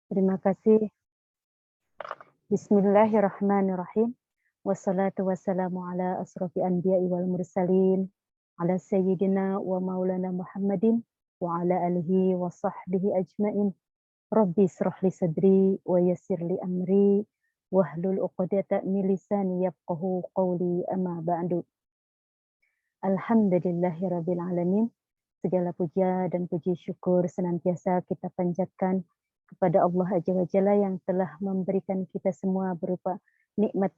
Terima kasih. Bismillahirrahmanirrahim. Wassalatu wassalamu ala asrafi anbiya'i wal mursalin, ala sayyidina wa maulana Muhammadin wa ala alihi wa sahbihi ajmain. Rabbi israh li sadri wa yassir li amri wahlul 'uqdatam min lisani yafqahu qawli, amma ba'du. Alhamdulillahirabbil alamin. Segala puja dan puji syukur senantiasa kita panjatkan kepada Allah Azza wa Jalla yang telah memberikan kita semua berupa nikmat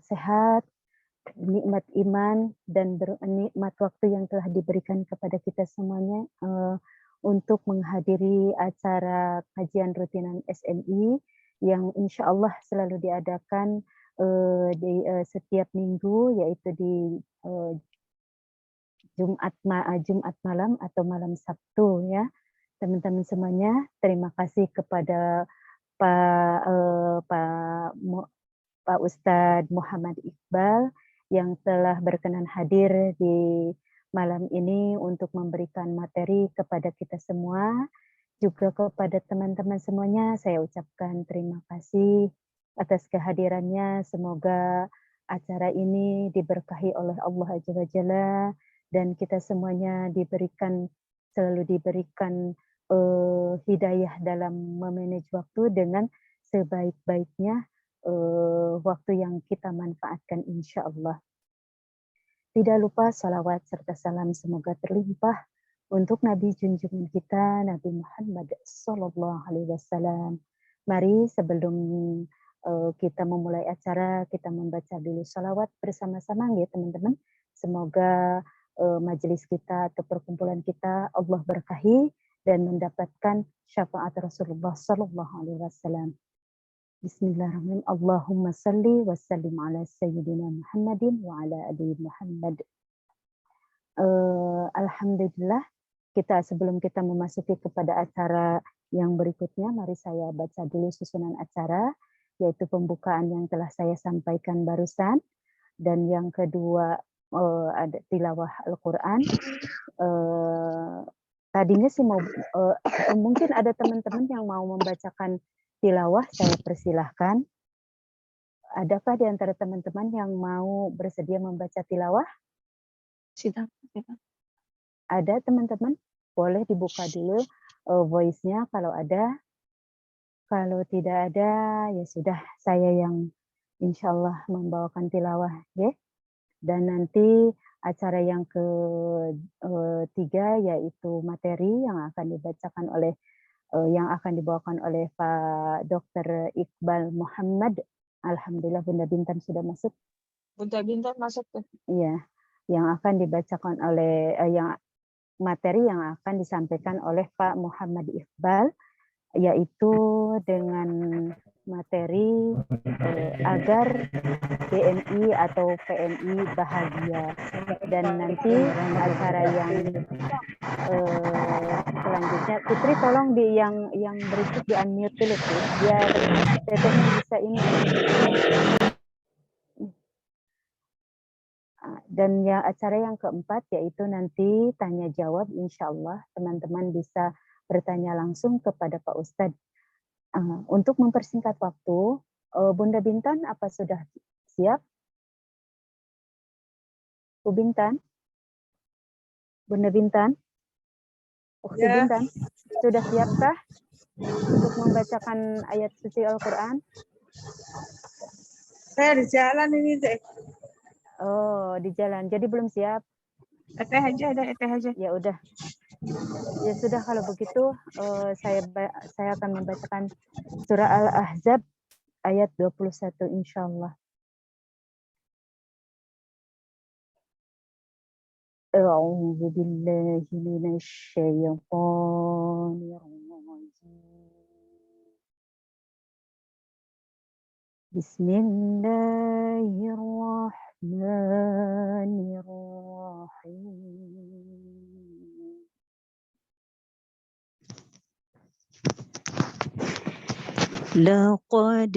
sehat, nikmat iman, dan nikmat waktu yang telah diberikan kepada kita semuanya untuk menghadiri acara kajian rutinan SMI yang insya Allah selalu diadakan di setiap minggu, yaitu di Jumat malam atau malam Sabtu ya. Teman-teman semuanya, terima kasih kepada Pak Ustadz Muhammad Iqbal yang telah berkenan hadir di malam ini untuk memberikan materi kepada kita semua. Juga kepada teman-teman semuanya saya ucapkan terima kasih atas kehadirannya. Semoga acara ini diberkahi oleh Allah Azza wa Jalla dan kita semuanya selalu diberikan hidayah dalam memanage waktu dengan sebaik-baiknya waktu yang kita manfaatkan insya Allah. Tidak lupa salawat serta salam semoga terlimpah untuk Nabi junjungan kita, Nabi Muhammad Sallallahu Alaihi Wasallam. Mari sebelum kita memulai acara, kita membaca dulu salawat bersama-sama ya teman-teman. Semoga majelis kita atau perkumpulan kita Allah berkahi dan mendapatkan syafaat Rasulullah Sallallahu Alaihi Wasallam. Bismillahirrahmanirrahim. Allahumma salli wa sallim ala sayyidina Muhammadin wa ala ali Muhammad. Alhamdulillah, sebelum kita memasuki kepada acara yang berikutnya, mari saya baca dulu susunan acara, yaitu pembukaan yang telah saya sampaikan barusan, dan yang kedua ada tilawah Al-Quran. Tadinya sih mungkin ada teman-teman yang mau membacakan tilawah, saya persilahkan. Adakah di antara teman-teman yang mau bersedia membaca tilawah? Silakan. Ada teman-teman? Boleh dibuka dulu voice-nya kalau ada. Kalau tidak ada, ya sudah, saya yang insya Allah membawakan tilawah, ya. Dan nanti acara yang ketiga yaitu materi yang akan dibawakan oleh Pak Dr. Iqbal Muhammad. Alhamdulillah Bunda Bintan sudah masuk. Bunda Bintan masuk tuh. Iya, yang akan dibacakan oleh materi yang akan disampaikan oleh Pak Muhammad Iqbal, yaitu dengan materi agar BNI atau PNI bahagia. Dan nanti acara yang selanjutnya, Putri tolong yang berikut di unmute dulu tuh, biar tetehnya bisa ini. Dan acara yang keempat yaitu nanti tanya jawab, insya Allah teman-teman bisa bertanya langsung kepada Pak Ustadz. Untuk mempersingkat waktu, Bunda Bintan apa sudah siap? Bu Bintan? Bunda Bintan? Ukti ya. Bintan, sudah siapkah untuk membacakan ayat suci Al-Quran? Saya di jalan ini, Teh. Oh, di jalan. Jadi belum siap? Eteh aja. Ya udah. Ya sudah, kalau begitu saya akan membacakan surah Al-Ahzab ayat 21 insyaallah. A'udzu billahi minasy syaithanir rajim. Bismillahirrahmanirrahim. Laqad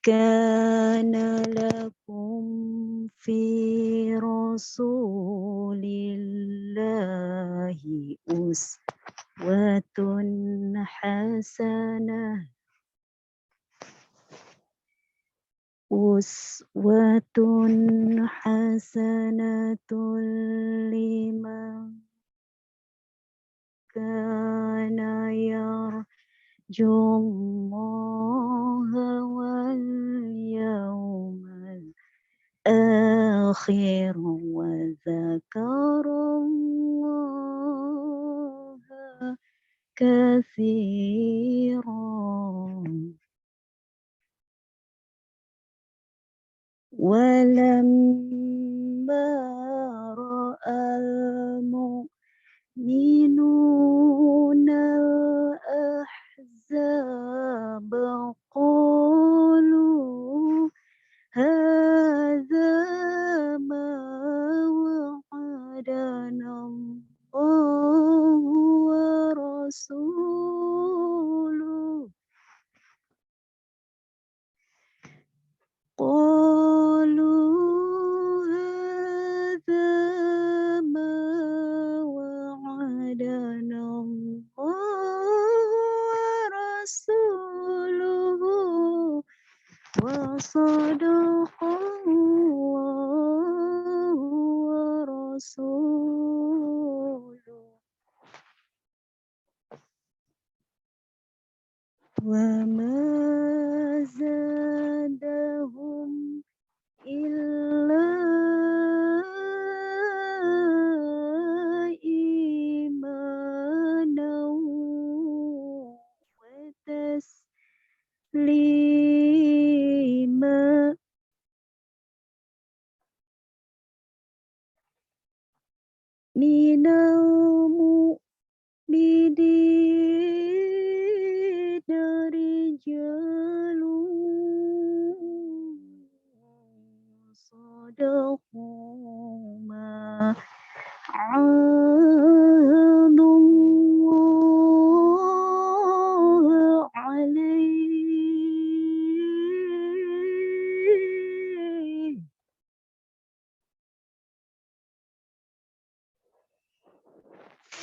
kana lakum fi rasulillahi uswatun hasanah uswatun hasanatun liman kana yarjullaha wal yawmal akhir wa dzakarallaha katsiran. Walamma ra'al mu'minuna al-ahzaba qalu hadza ma wa'adana Allahu wa rasuluhu. قالوا هذا ما وعدنا الله ورسوله وصدق الله ورسوله وما زادهم إلا إيمانا وتسليما. من المؤمنين رجال صدقوا ما عاهدوا الله عليه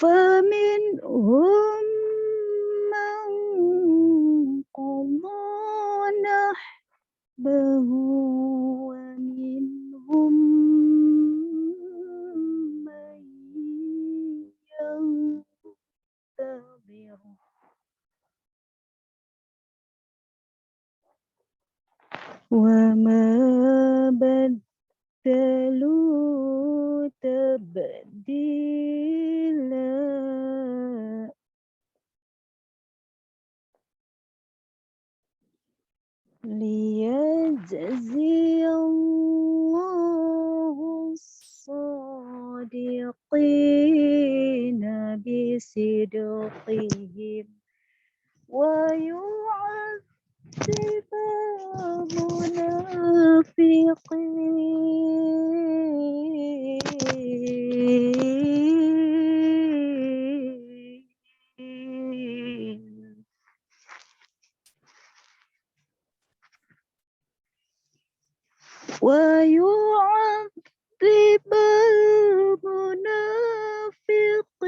فمنهم من قضى نحبه ومنهم من ينتظر وما بدلوا تبديلا. ليجزي الله الصادقين بصدقهم ويعذب المنافقين ويعذب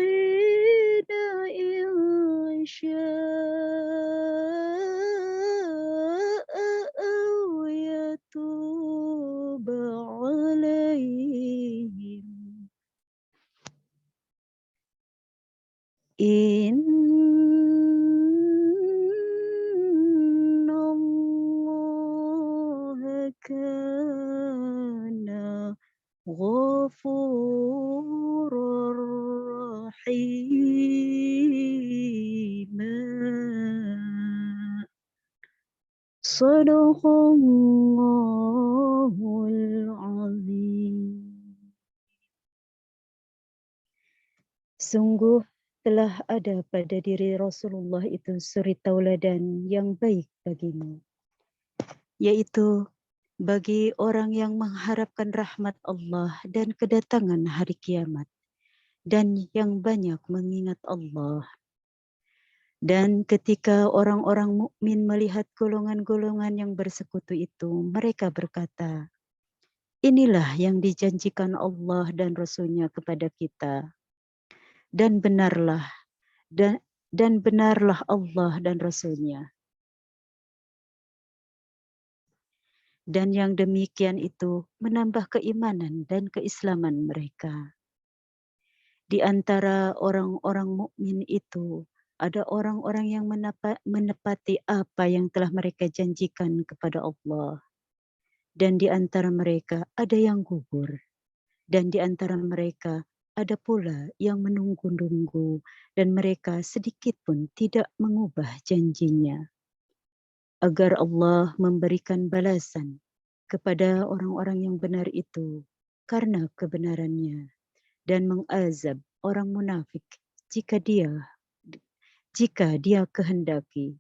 المنافقين إن شاء أو يتوب عليهم إن الله كان غفورا رحيما. صدق الله العظيم. Sungguh telah ada pada diri Rasulullah itu suri tauladan yang baik bagimu, yaitu bagi orang yang mengharapkan rahmat Allah dan kedatangan hari kiamat, dan yang banyak mengingat Allah. Dan ketika orang-orang mukmin melihat golongan-golongan yang bersekutu itu, mereka berkata, inilah yang dijanjikan Allah dan Rasul-Nya kepada kita. Dan benarlah Allah dan Rasul-Nya. Dan yang demikian itu menambah keimanan dan keislaman mereka. Di antara orang-orang mukmin itu ada orang-orang yang menepati apa yang telah mereka janjikan kepada Allah. Dan di antara mereka ada yang gugur. Dan di antara mereka ada pula yang menunggu-nunggu dan mereka sedikit pun tidak mengubah janjinya. Agar Allah memberikan balasan kepada orang-orang yang benar itu karena kebenarannya dan mengazab orang munafik jika dia kehendaki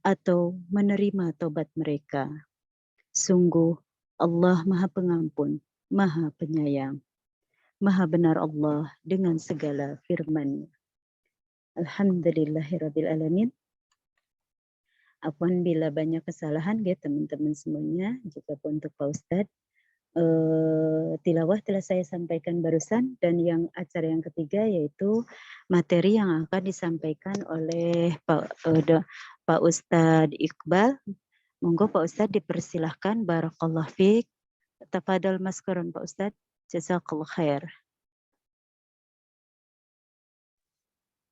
atau menerima tobat mereka. Sungguh Allah Maha Pengampun, Maha Penyayang. Maha benar Allah dengan segala firman. Alhamdulillahirabbil alamin. Afwan bila banyak kesalahan ya teman-teman semuanya, juga untuk Pak Ustadz. Tilawah telah saya sampaikan barusan, dan yang acara yang ketiga yaitu materi yang akan disampaikan oleh Pak Ustadz Iqbal. Monggo Pak Ustadz dipersilahkan. Barakallah fiik. Tafadhol maskuran Pak Ustadz. Jazakallah khair.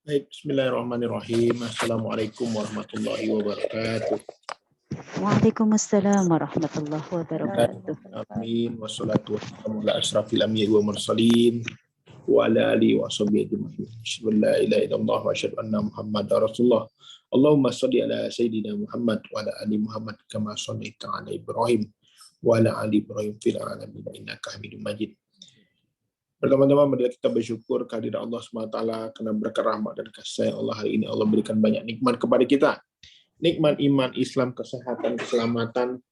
Baik, bismillahirrahmanirrahim. Assalamualaikum warahmatullahi wabarakatuh. Waalaikumsalam warahmatullahi wabarakatuh. Amin. Wassalatu wassalamu ala asrafil anbiya'i wa mursalin wa ala alihi wa sahbihi ajma'in. Asyhadu an la ilaha illallah wa asyhadu anna Muhammadar Rasulullah. Allahumma shalli ala sayyidina Muhammad wa ala ali Muhammad kama shallaita ala Ibrahim wa ala ali Ibrahim fil alamin innaka Hamidum Majid. Pertama-tama marilah kita bersyukur kehadirat Allah SWT karena berkat rahmat dan kasih Allah hari ini Allah berikan banyak nikmat kepada kita. Nikmat iman, Islam, kesehatan, keselamatan.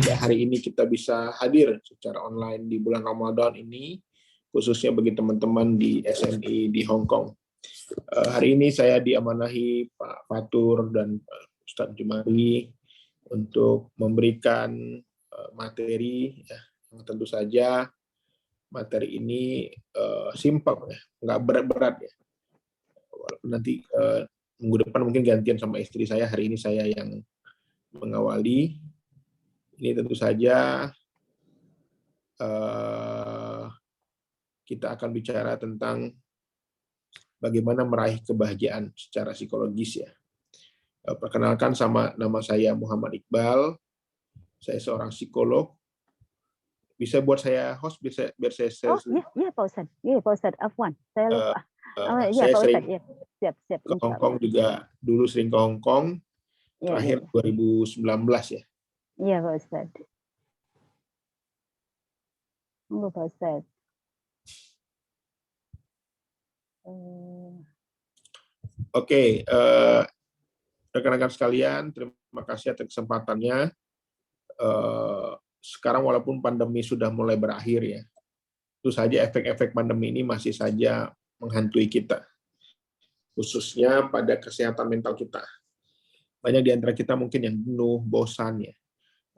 Ya, hari ini kita bisa hadir secara online di bulan Ramadan ini, khususnya bagi teman-teman di SMI di Hong Kong. Hari ini saya diamanahi Pak Fatur dan Ustadz Jumari untuk memberikan materi, ya, yang tentu saja materi ini simpel, ya, nggak berat-berat ya. Walaupun nanti minggu depan mungkin gantian sama istri saya, hari ini saya yang mengawali. Ini tentu saja kita akan bicara tentang bagaimana meraih kebahagiaan secara psikologis ya. Perkenalkan, nama saya Muhammad Iqbal. Saya seorang psikolog. Bisa buat saya host, biar saya Iya Pak Ustadz. Iya Pak Ustadz, afwan. Saya lupa. Saya Pak sering Ustadz, ya. Siap. ke Hong Kong juga, dulu sering ke Hong Kong, terakhir 2019 ya. Iya Pak Ustadz. Monggo Pak Ustadz. Oke, rekan-rekan sekalian, terima kasih atas kesempatannya. Sekarang walaupun pandemi sudah mulai berakhir ya, tentu saja efek-efek pandemi ini masih saja menghantui kita, khususnya pada kesehatan mental kita. Banyak di antara kita mungkin yang jenuh, bosan ya.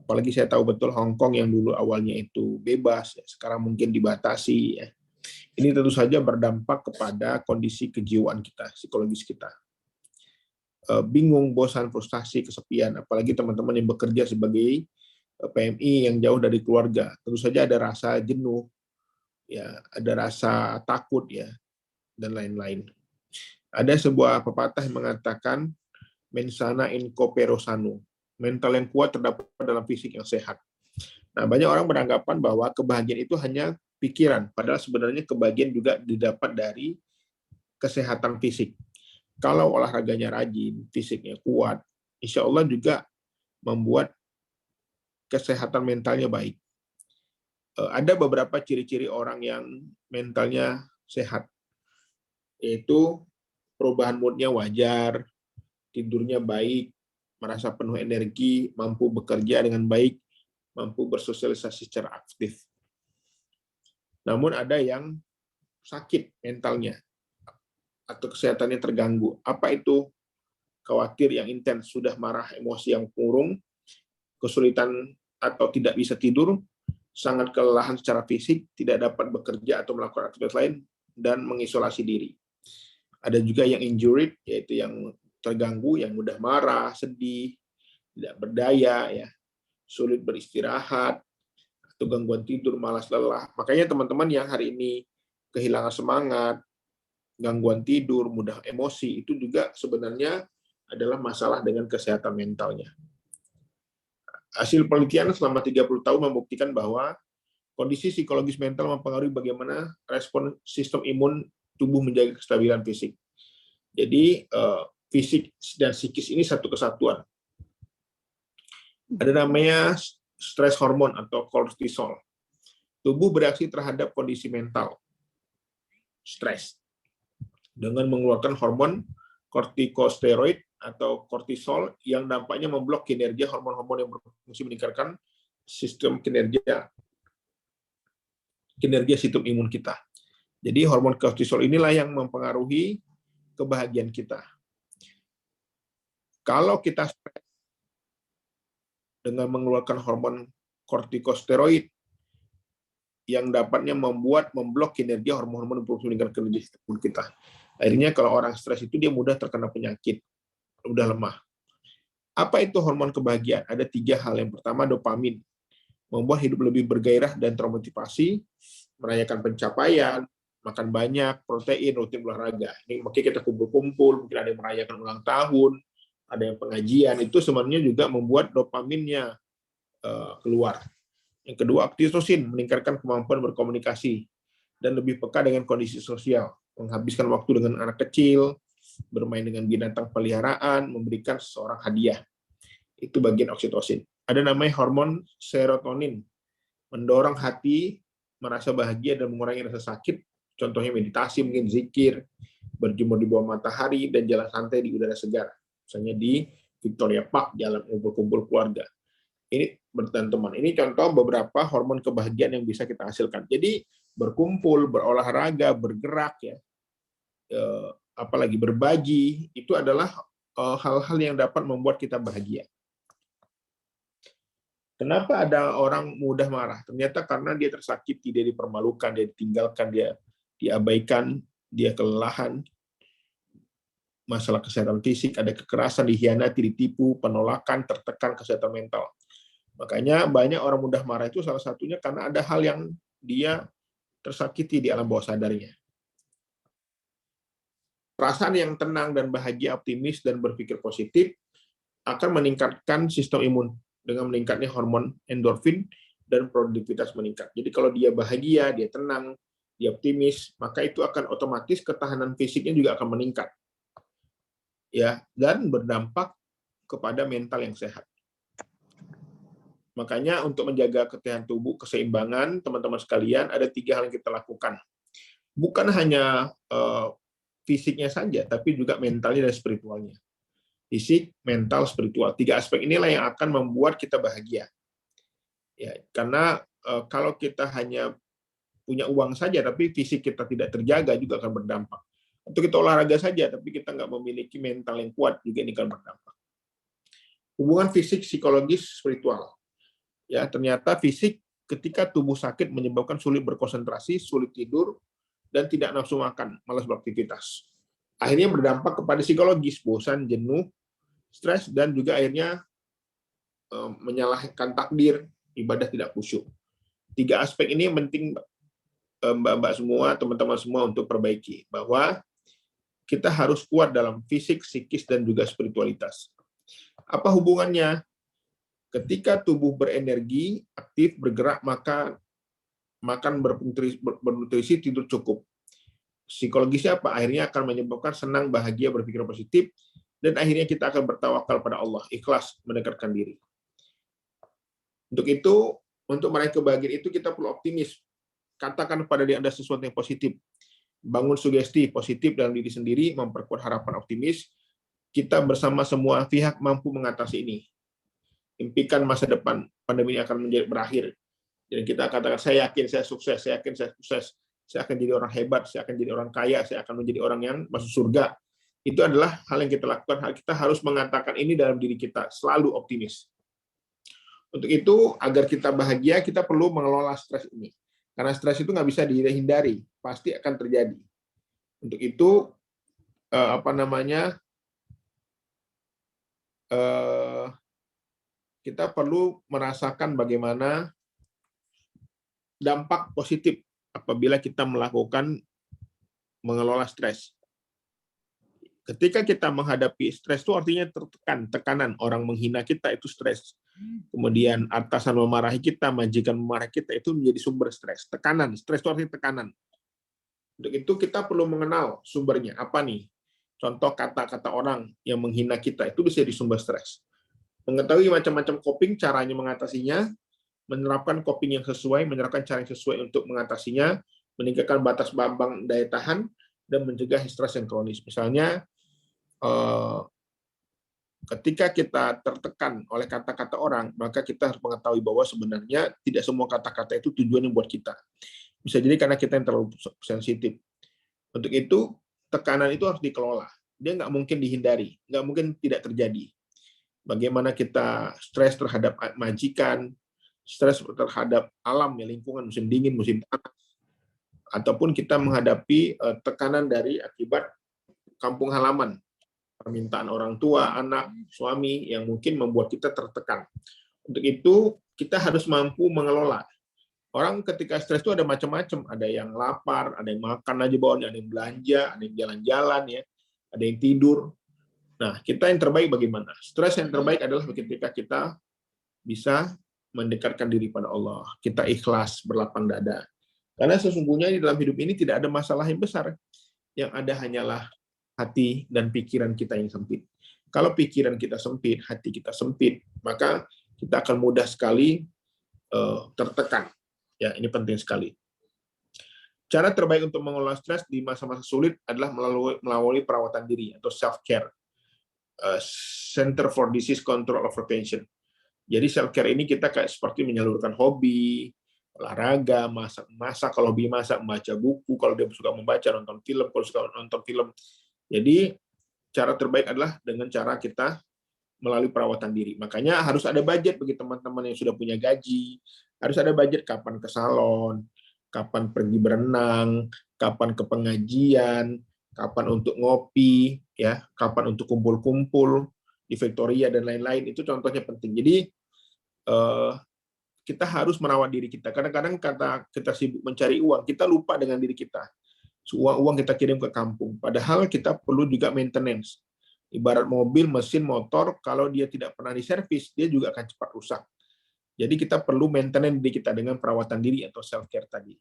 Apalagi saya tahu betul Hong Kong yang dulu awalnya itu bebas, ya, sekarang mungkin dibatasi ya. Ini tentu saja berdampak kepada kondisi kejiwaan kita, psikologis kita. Bingung, bosan, frustasi, kesepian, apalagi teman-teman yang bekerja sebagai PMI yang jauh dari keluarga, tentu saja ada rasa jenuh, ya, ada rasa takut ya, dan lain-lain. Ada sebuah pepatah yang mengatakan mensana in corpore sano, mental yang kuat terdapat dalam fisik yang sehat. Nah, banyak orang beranggapan bahwa kebahagiaan itu hanya pikiran, padahal sebenarnya kebahagiaan juga didapat dari kesehatan fisik. Kalau olahraganya rajin, fisiknya kuat, insya Allah juga membuat kesehatan mentalnya baik. Ada beberapa ciri-ciri orang yang mentalnya sehat, yaitu perubahan moodnya wajar, tidurnya baik, merasa penuh energi, mampu bekerja dengan baik, mampu bersosialisasi secara aktif. Namun ada yang sakit mentalnya atau kesehatannya terganggu. Apa itu? Khawatir yang intens, sudah marah, emosi yang murung, kesulitan atau tidak bisa tidur, sangat kelelahan secara fisik, tidak dapat bekerja atau melakukan aktivitas lain, dan mengisolasi diri. Ada juga yang injured, yaitu yang terganggu, yang mudah marah, sedih, tidak berdaya, ya, sulit beristirahat, atau gangguan tidur, malas lelah. Makanya teman-teman yang hari ini kehilangan semangat, gangguan tidur, mudah emosi, itu juga sebenarnya adalah masalah dengan kesehatan mentalnya. Hasil penelitian selama 30 tahun membuktikan bahwa kondisi psikologis mental mempengaruhi bagaimana respon sistem imun tubuh menjaga kestabilan fisik. Jadi fisik dan psikis ini satu kesatuan. Ada namanya stres hormon atau kortisol. Tubuh bereaksi terhadap kondisi mental, stres, dengan mengeluarkan hormon kortikosteroid atau kortisol yang dampaknya memblok kinerja hormon-hormon yang berfungsi meningkatkan sistem kinerja sistem imun kita. Jadi hormon kortisol inilah yang mempengaruhi kebahagiaan kita. Kalau kita stres dengan mengeluarkan hormon kortikosteroid yang dapatnya memblok kinerja hormon-hormon yang berfungsi meningkatkan kinerja sistem imun kita. Akhirnya kalau orang stres itu dia mudah terkena penyakit, mudah lemah. Apa itu hormon kebahagiaan? Ada 3 hal. Yang pertama, dopamin. Membuat hidup lebih bergairah dan termotivasi, merayakan pencapaian, makan banyak, protein, rutin olahraga. Ini makanya kita kumpul-kumpul, mungkin ada yang merayakan ulang tahun, ada yang pengajian, itu sebenarnya juga membuat dopaminnya keluar. Yang kedua, oksitosin, meningkatkan kemampuan berkomunikasi dan lebih peka dengan kondisi sosial, menghabiskan waktu dengan anak kecil, bermain dengan binatang peliharaan, memberikan seseorang hadiah. Itu bagian oksitosin. Ada namanya hormon serotonin, mendorong hati merasa bahagia dan mengurangi rasa sakit. Contohnya meditasi, mungkin zikir, berjemur di bawah matahari, dan jalan santai di udara segar. Misalnya di Victoria Park, jalan kumpul-kumpul keluarga. Ini teman-teman, ini contoh beberapa hormon kebahagiaan yang bisa kita hasilkan. Jadi berkumpul, berolahraga, bergerak, ya, apalagi berbagi, itu adalah hal-hal yang dapat membuat kita bahagia. Kenapa ada orang mudah marah? Ternyata karena dia tersakiti, dia dipermalukan, dia ditinggalkan, dia diabaikan, dia kelelahan, masalah kesehatan fisik, ada kekerasan, dikhianati, ditipu, penolakan, tertekan kesehatan mental. Makanya banyak orang mudah marah itu salah satunya karena ada hal yang dia tersakiti di alam bawah sadarnya. Perasaan yang tenang dan bahagia, optimis, dan berpikir positif akan meningkatkan sistem imun dengan meningkatnya hormon endorfin dan produktivitas meningkat. Jadi kalau dia bahagia, dia tenang, dia optimis, maka itu akan otomatis ketahanan fisiknya juga akan meningkat. Ya, dan berdampak kepada mental yang sehat. Makanya untuk menjaga ketahanan tubuh, keseimbangan, teman-teman sekalian, ada 3 hal yang kita lakukan. Bukan hanya fisiknya saja, tapi juga mentalnya dan spiritualnya. Fisik, mental, spiritual. 3 aspek inilah yang akan membuat kita bahagia. Ya, karena kalau kita hanya punya uang saja, tapi fisik kita tidak terjaga, juga akan berdampak. Untuk kita olahraga saja, tapi kita nggak memiliki mental yang kuat, juga ini akan berdampak. Hubungan fisik, psikologis, spiritual. Ya, ternyata fisik ketika tubuh sakit menyebabkan sulit berkonsentrasi, sulit tidur, dan tidak nafsu makan, malas beraktivitas. Akhirnya berdampak kepada psikologis, bosan, jenuh, stres, dan juga akhirnya menyalahkan takdir, ibadah tidak khusyuk. 3 aspek ini yang penting Mbak-mbak semua, teman-teman semua untuk perbaiki, bahwa kita harus kuat dalam fisik, psikis, dan juga spiritualitas. Apa hubungannya? Ketika tubuh berenergi, aktif, bergerak, maka makan bernutrisi, tidur cukup. Psikologisnya apa? Akhirnya akan menyebabkan senang, bahagia, berpikir positif, dan akhirnya kita akan bertawakal pada Allah, ikhlas mendekatkan diri. Untuk itu, untuk meraih kebahagiaan itu kita perlu optimis. Katakan kepada diri Anda sesuatu yang positif. Bangun sugesti positif dalam diri sendiri, memperkuat harapan optimis. Kita bersama semua pihak mampu mengatasi ini. Impikan masa depan, pandemi ini akan menjadi berakhir. Dan kita katakan, saya yakin saya sukses, saya yakin saya sukses, saya akan jadi orang hebat, saya akan jadi orang kaya, saya akan menjadi orang yang masuk surga. Itu adalah hal yang kita lakukan. Kita harus mengatakan ini dalam diri kita, selalu optimis. Untuk itu, agar kita bahagia, kita perlu mengelola stres ini. Karena stres itu nggak bisa dihindari, pasti akan terjadi. Untuk itu, kita perlu merasakan bagaimana dampak positif apabila kita mengelola stres. Ketika kita menghadapi stres itu artinya tertekan, tekanan. Orang menghina kita itu stres. Kemudian atasan memarahi kita, majikan memarahi kita, itu menjadi sumber stres. Tekanan, stres itu artinya tekanan. Untuk itu kita perlu mengenal sumbernya. Apa nih? Contoh kata-kata orang yang menghina kita, itu bisa jadi sumber stres. Mengetahui macam-macam coping, caranya mengatasinya, menerapkan coping yang sesuai, menerapkan cara yang sesuai untuk mengatasinya, meningkatkan batas ambang daya tahan, dan mencegah stres yang kronis. Misalnya, ketika kita tertekan oleh kata-kata orang, maka kita harus mengetahui bahwa sebenarnya tidak semua kata-kata itu tujuannya buat kita. Bisa jadi karena kita yang terlalu sensitif. Untuk itu, tekanan itu harus dikelola. Dia nggak mungkin dihindari, nggak mungkin tidak terjadi. Bagaimana kita stres terhadap majikan, stres terhadap alam, ya, lingkungan, musim dingin, musim panas, ataupun kita menghadapi tekanan dari akibat kampung halaman, permintaan orang tua, anak, suami, yang mungkin membuat kita tertekan. Untuk itu, kita harus mampu mengelola. Orang ketika stres itu ada macam-macam. Ada yang lapar, ada yang makan aja bawahnya, ada yang belanja, ada yang jalan-jalan, ya, ada yang tidur. Nah, kita yang terbaik bagaimana? Stres yang terbaik adalah ketika kita bisa mendekatkan diri pada Allah. Kita ikhlas, berlapang dada. Karena sesungguhnya di dalam hidup ini tidak ada masalah yang besar. Yang ada hanyalah hati dan pikiran kita yang sempit. Kalau pikiran kita sempit, hati kita sempit, maka kita akan mudah sekali tertekan. Ya, ini penting sekali. Cara terbaik untuk mengelola stres di masa-masa sulit adalah melalui perawatan diri atau self-care. Center for Disease Control of Prevention. Jadi self-care ini kita kayak seperti menyalurkan hobi, olahraga, masak kalau hobi masak, membaca buku kalau dia suka membaca, nonton film kalau suka nonton film. Jadi, cara terbaik adalah dengan cara kita melalui perawatan diri. Makanya harus ada budget bagi teman-teman yang sudah punya gaji, harus ada budget kapan ke salon, kapan pergi berenang, kapan ke pengajian, kapan untuk ngopi, ya, kapan untuk kumpul-kumpul di Victoria dan lain-lain. Itu contohnya penting. Jadi, kita harus merawat diri kita. Kadang-kadang kita sibuk mencari uang, kita lupa dengan diri kita. Uang kita kirim ke kampung. Padahal kita perlu juga maintenance. Ibarat mobil, mesin, motor, kalau dia tidak pernah diservis, dia juga akan cepat rusak. Jadi kita perlu maintenance diri kita dengan perawatan diri atau self-care tadi.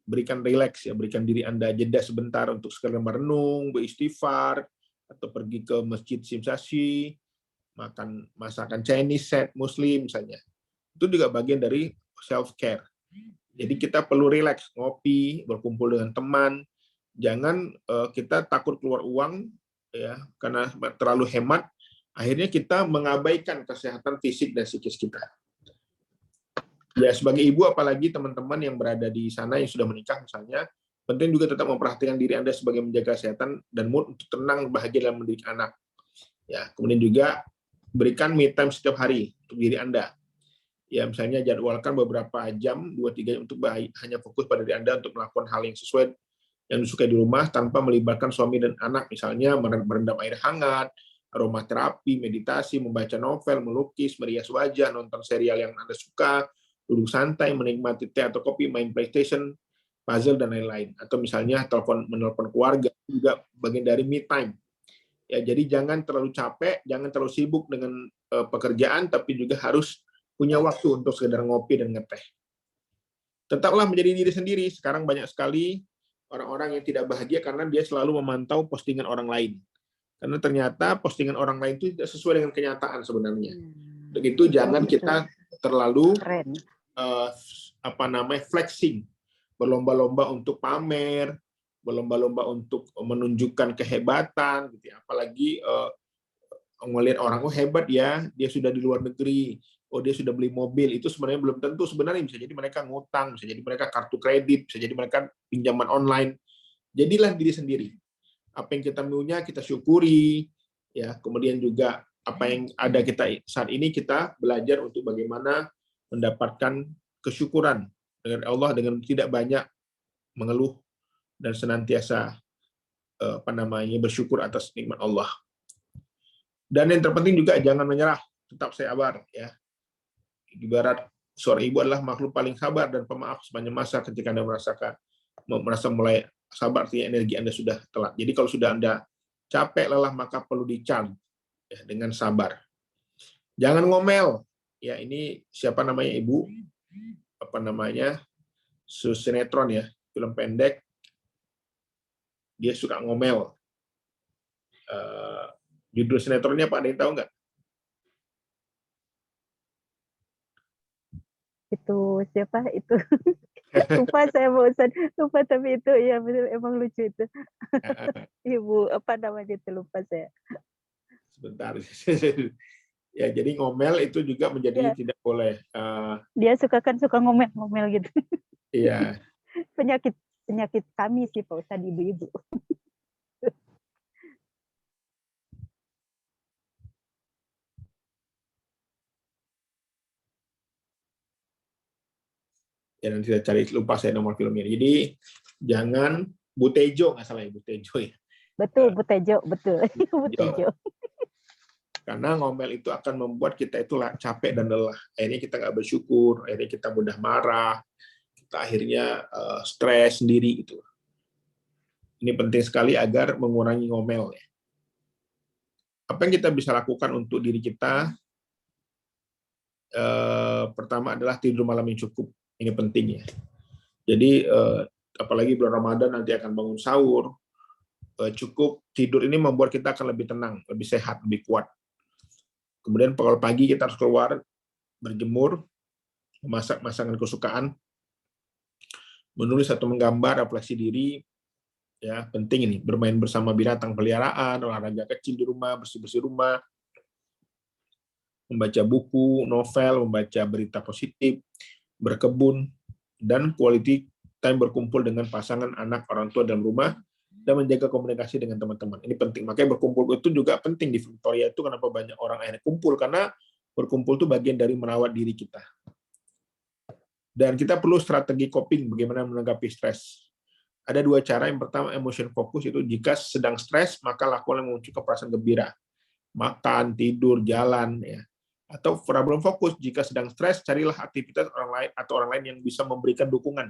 Berikan relax, ya, berikan diri Anda jeda sebentar untuk sekedar merenung, beristighfar, atau pergi ke masjid Simsasi, makan masakan Chinese set Muslim misalnya. Itu juga bagian dari self-care. Jadi kita perlu rileks, ngopi, berkumpul dengan teman. Jangan kita takut keluar uang, ya, karena terlalu hemat. Akhirnya kita mengabaikan kesehatan fisik dan psikis kita. Ya, sebagai ibu, apalagi teman-teman yang berada di sana yang sudah menikah misalnya, penting juga tetap memperhatikan diri Anda sebagai menjaga kesehatan dan mood untuk tenang, bahagia dalam mendidik anak. Ya, kemudian juga berikan me time setiap hari untuk diri Anda. Ya, misalnya jadwalkan beberapa jam, 2-3 untuk hanya fokus pada diri Anda untuk melakukan hal yang sesuai yang disukai di rumah tanpa melibatkan suami dan anak, misalnya merendam air hangat, aromaterapi, meditasi, membaca novel, melukis, merias wajah, nonton serial yang Anda suka, duduk santai, menikmati teh atau kopi, main PlayStation, puzzle, dan lain-lain. Atau misalnya menelpon keluarga, juga bagian dari me time. Ya, jadi jangan terlalu capek, jangan terlalu sibuk dengan pekerjaan, tapi juga harus punya waktu untuk sekedar ngopi dan ngeteh. Tetaplah menjadi diri sendiri. Sekarang banyak sekali orang-orang yang tidak bahagia karena dia selalu memantau postingan orang lain. Karena ternyata postingan orang lain itu tidak sesuai dengan kenyataan sebenarnya. Begitu, jangan kita terlalu flexing, berlomba-lomba untuk pamer, berlomba-lomba untuk menunjukkan kehebatan, gitu ya. Apalagi melihat orang, oh hebat ya, dia sudah di luar negeri, oh dia sudah beli mobil. Itu sebenarnya belum tentu. Sebenarnya bisa jadi mereka ngutang, bisa jadi mereka kartu kredit, bisa jadi mereka pinjaman online. Jadilah diri sendiri. Apa yang kita punya kita syukuri, ya. Kemudian juga apa yang ada kita saat ini, kita belajar untuk bagaimana mendapatkan kesyukuran dengan Allah dengan tidak banyak mengeluh dan senantiasa bersyukur atas nikmat Allah. Dan yang terpenting juga jangan menyerah tetap sabar ya. Ibarat seorang ibu adalah makhluk paling sabar dan pemaaf sepanjang masa. Ketika Anda merasa mulai sabar, artinya energi Anda sudah telat. Jadi kalau sudah Anda capek, lelah, maka perlu di-charge ya, dengan sabar. Jangan ngomel. Ya, ini siapa namanya Ibu? Apa namanya? Sinetron ya, film pendek. Dia suka ngomel. Judul sinetronnya Pak, ada yang tahu nggak? Itu siapa itu? Lupa saya bosan, lupa, tapi itu ya betul, emang lucu itu. Ibu apa namanya itu, lupa saya. Sebentar. Ya, jadi ngomel itu juga menjadi Ya, tidak boleh. dia suka ngomel-ngomel gitu. Iya. penyakit kami sih Pak Ustadz, ibu-ibu. Ya, nanti saya cari, lupa saya nomor filmnya. Jadi jangan Butejo, nggak salah ya, Butejo ya. Betul, Bu Tejo, betul. Bu Tejo. Karena ngomel itu akan membuat kita itu capek dan lelah. Akhirnya kita nggak bersyukur, akhirnya kita mudah marah, kita akhirnya stres sendiri gitu. Ini penting sekali agar mengurangi ngomel. Ya. Apa yang kita bisa lakukan untuk diri kita? Pertama adalah tidur malam yang cukup. Ini penting ya. Jadi apalagi bulan Ramadan nanti akan bangun sahur, cukup tidur ini membuat kita akan lebih tenang, lebih sehat, lebih kuat. Kemudian kalau pagi kita harus keluar berjemur, memasak masakan kesukaan, menulis atau menggambar, refleksi diri, ya penting ini. Bermain bersama binatang peliharaan, olahraga kecil di rumah, bersih-bersih rumah, membaca buku, novel, membaca berita positif, berkebun, dan quality time berkumpul dengan pasangan, anak, orang tua dalam rumah, dan menjaga komunikasi dengan teman-teman. Ini penting. Makanya berkumpul itu juga penting di Victoria itu. Kenapa banyak orang akhirnya kumpul? Karena berkumpul itu bagian dari merawat diri kita. Dan kita perlu strategi coping, bagaimana menanggapi stres. Ada dua cara. Yang pertama, emotion focus, itu jika sedang stres, maka lakukan yang memunculkan perasaan gembira. Makan, tidur, jalan, ya. Atau problem fokus, jika sedang stres, carilah aktivitas orang lain atau orang lain yang bisa memberikan dukungan,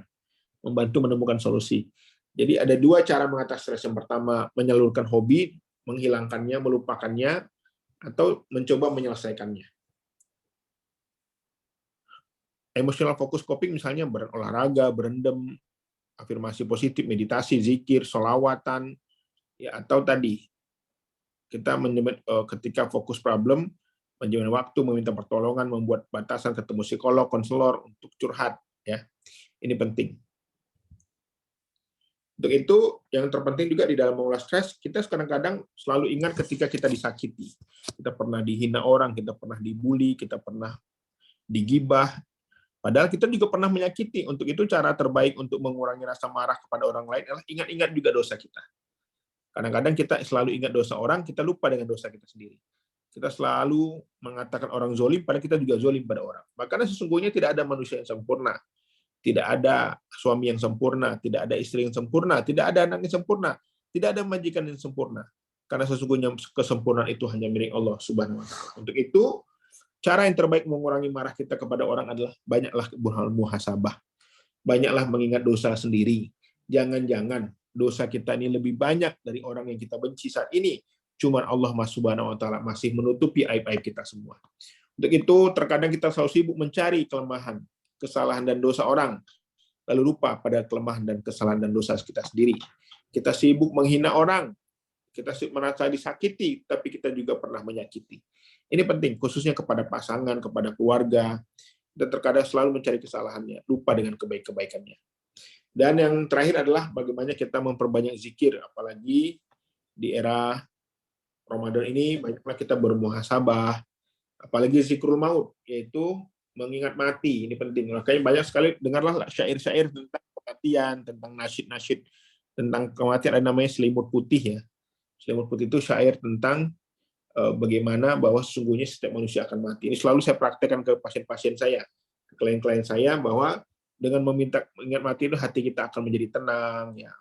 membantu menemukan solusi. Jadi ada dua cara mengatasi stres. Yang pertama, menyalurkan hobi, menghilangkannya, melupakannya, atau mencoba menyelesaikannya. Emotional focus coping misalnya berolahraga, berendam, afirmasi positif, meditasi, zikir, sholawatan, ya, atau tadi kita ketika fokus problem, manajemen waktu, meminta pertolongan, membuat batasan, ketemu psikolog, konselor untuk curhat, ya. Ini penting. Untuk itu, yang terpenting juga di dalam mengelola stres, kita kadang-kadang selalu ingat ketika kita disakiti. Kita pernah dihina orang, kita pernah dibully, kita pernah digibah. Padahal kita juga pernah menyakiti. Untuk itu, cara terbaik untuk mengurangi rasa marah kepada orang lain adalah ingat-ingat juga dosa kita. Kadang-kadang kita selalu ingat dosa orang, kita lupa dengan dosa kita sendiri. Kita selalu mengatakan orang zolim, padahal kita juga zolim pada orang. Makanya sesungguhnya tidak ada manusia yang sempurna. Tidak ada suami yang sempurna, tidak ada istri yang sempurna, tidak ada anak yang sempurna, tidak ada majikan yang sempurna. Karena sesungguhnya kesempurnaan itu hanya milik Allah Subhanahu wa Ta'ala. Untuk itu, cara yang terbaik mengurangi marah kita kepada orang adalah banyaklah muhasabah. Banyaklah mengingat dosa sendiri. Jangan-jangan dosa kita ini lebih banyak dari orang yang kita benci saat ini. Cuma Allah Subhanahu wa Ta'ala masih menutupi aib-aib kita semua. Untuk itu, terkadang kita selalu sibuk mencari kelemahan, kesalahan dan dosa orang, lalu lupa pada kelemahan dan kesalahan dan dosa kita sendiri. Kita sibuk menghina orang, kita sibuk merasa disakiti, tapi kita juga pernah menyakiti. Ini penting, khususnya kepada pasangan, kepada keluarga, dan terkadang selalu mencari kesalahannya, lupa dengan kebaikannya. Dan yang terakhir adalah bagaimana kita memperbanyak zikir, apalagi di era Ramadan ini, banyaklah kita bermuhasabah, apalagi zikrul maut, yaitu mengingat mati. Ini penting. Makanya banyak sekali dengarlah syair-syair tentang kematian, tentang nasyid-nasyid tentang kematian. Ada namanya Selimut Putih ya. Selimut Putih itu syair tentang bagaimana bahwa sesungguhnya setiap manusia akan mati. Ini selalu saya praktekkan ke pasien-pasien saya, ke klien-klien saya, bahwa dengan meminta mengingat mati itu hati kita akan menjadi tenang ya.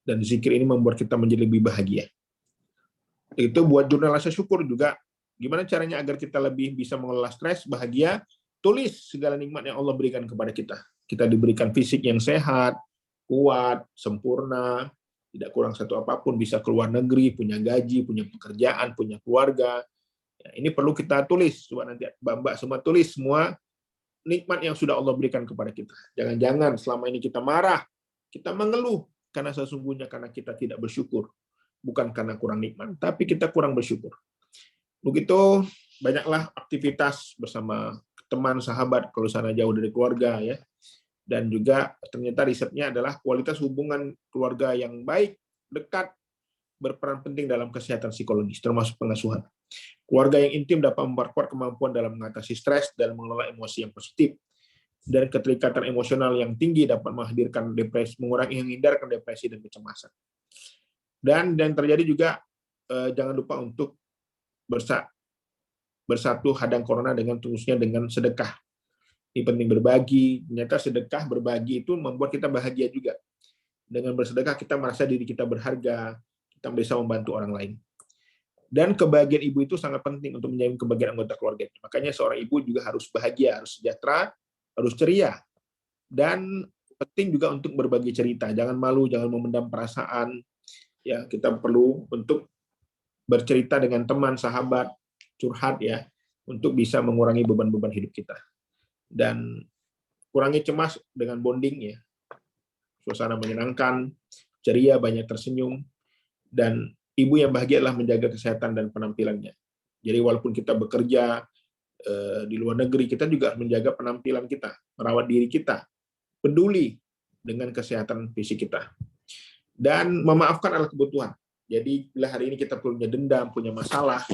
Dan zikir ini membuat kita menjadi lebih bahagia. Itu buat jurnal rasa syukur juga Gimana caranya agar kita lebih bisa mengelola stres, bahagia? Tulis segala nikmat yang Allah berikan kepada kita. Kita diberikan fisik yang sehat, kuat, sempurna, tidak kurang satu apapun, bisa keluar negeri, punya gaji, punya pekerjaan, punya keluarga. Ya, ini perlu kita tulis. Coba nanti Mbak semua tulis semua nikmat yang sudah Allah berikan kepada kita. Jangan-jangan selama ini kita marah, kita mengeluh, karena sesungguhnya karena kita tidak bersyukur. Bukan karena kurang nikmat, tapi kita kurang bersyukur. Begitu banyaklah aktivitas bersama teman, sahabat, kalau sana jauh dari keluarga ya. Dan juga ternyata risetnya adalah kualitas hubungan keluarga yang baik, dekat, berperan penting dalam kesehatan psikologis, termasuk pengasuhan. Keluarga yang intim dapat memperkuat kemampuan dalam mengatasi stres dan mengelola emosi yang positif. Dan keterikatan emosional yang tinggi dapat menghadirkan depresi, menghindarkan depresi dan kecemasan. Dan terjadi juga jangan lupa untuk bersatu hadang corona dengan tulusnya dengan sedekah. Ini penting berbagi. Ternyata sedekah berbagi itu membuat kita bahagia juga. Dengan bersedekah kita merasa diri kita berharga, kita bisa membantu orang lain. Dan kebahagiaan ibu itu sangat penting untuk menjamin kebahagiaan anggota keluarga. Makanya seorang ibu juga harus bahagia, harus sejahtera, harus ceria. Dan penting juga untuk berbagi cerita. Jangan malu, jangan memendam perasaan. Ya, kita perlu untuk bercerita dengan teman, sahabat, curhat ya, untuk bisa mengurangi beban-beban hidup kita. Dan kurangi cemas dengan bonding ya. Suasana menyenangkan, ceria, banyak tersenyum, dan ibu yang bahagia adalah menjaga kesehatan dan penampilannya. Jadi walaupun kita bekerja di luar negeri, kita juga menjaga penampilan kita, merawat diri kita, peduli dengan kesehatan fisik kita. Dan memaafkan adalah kebutuhan. Jadi bila hari ini kita punya dendam, punya masalah,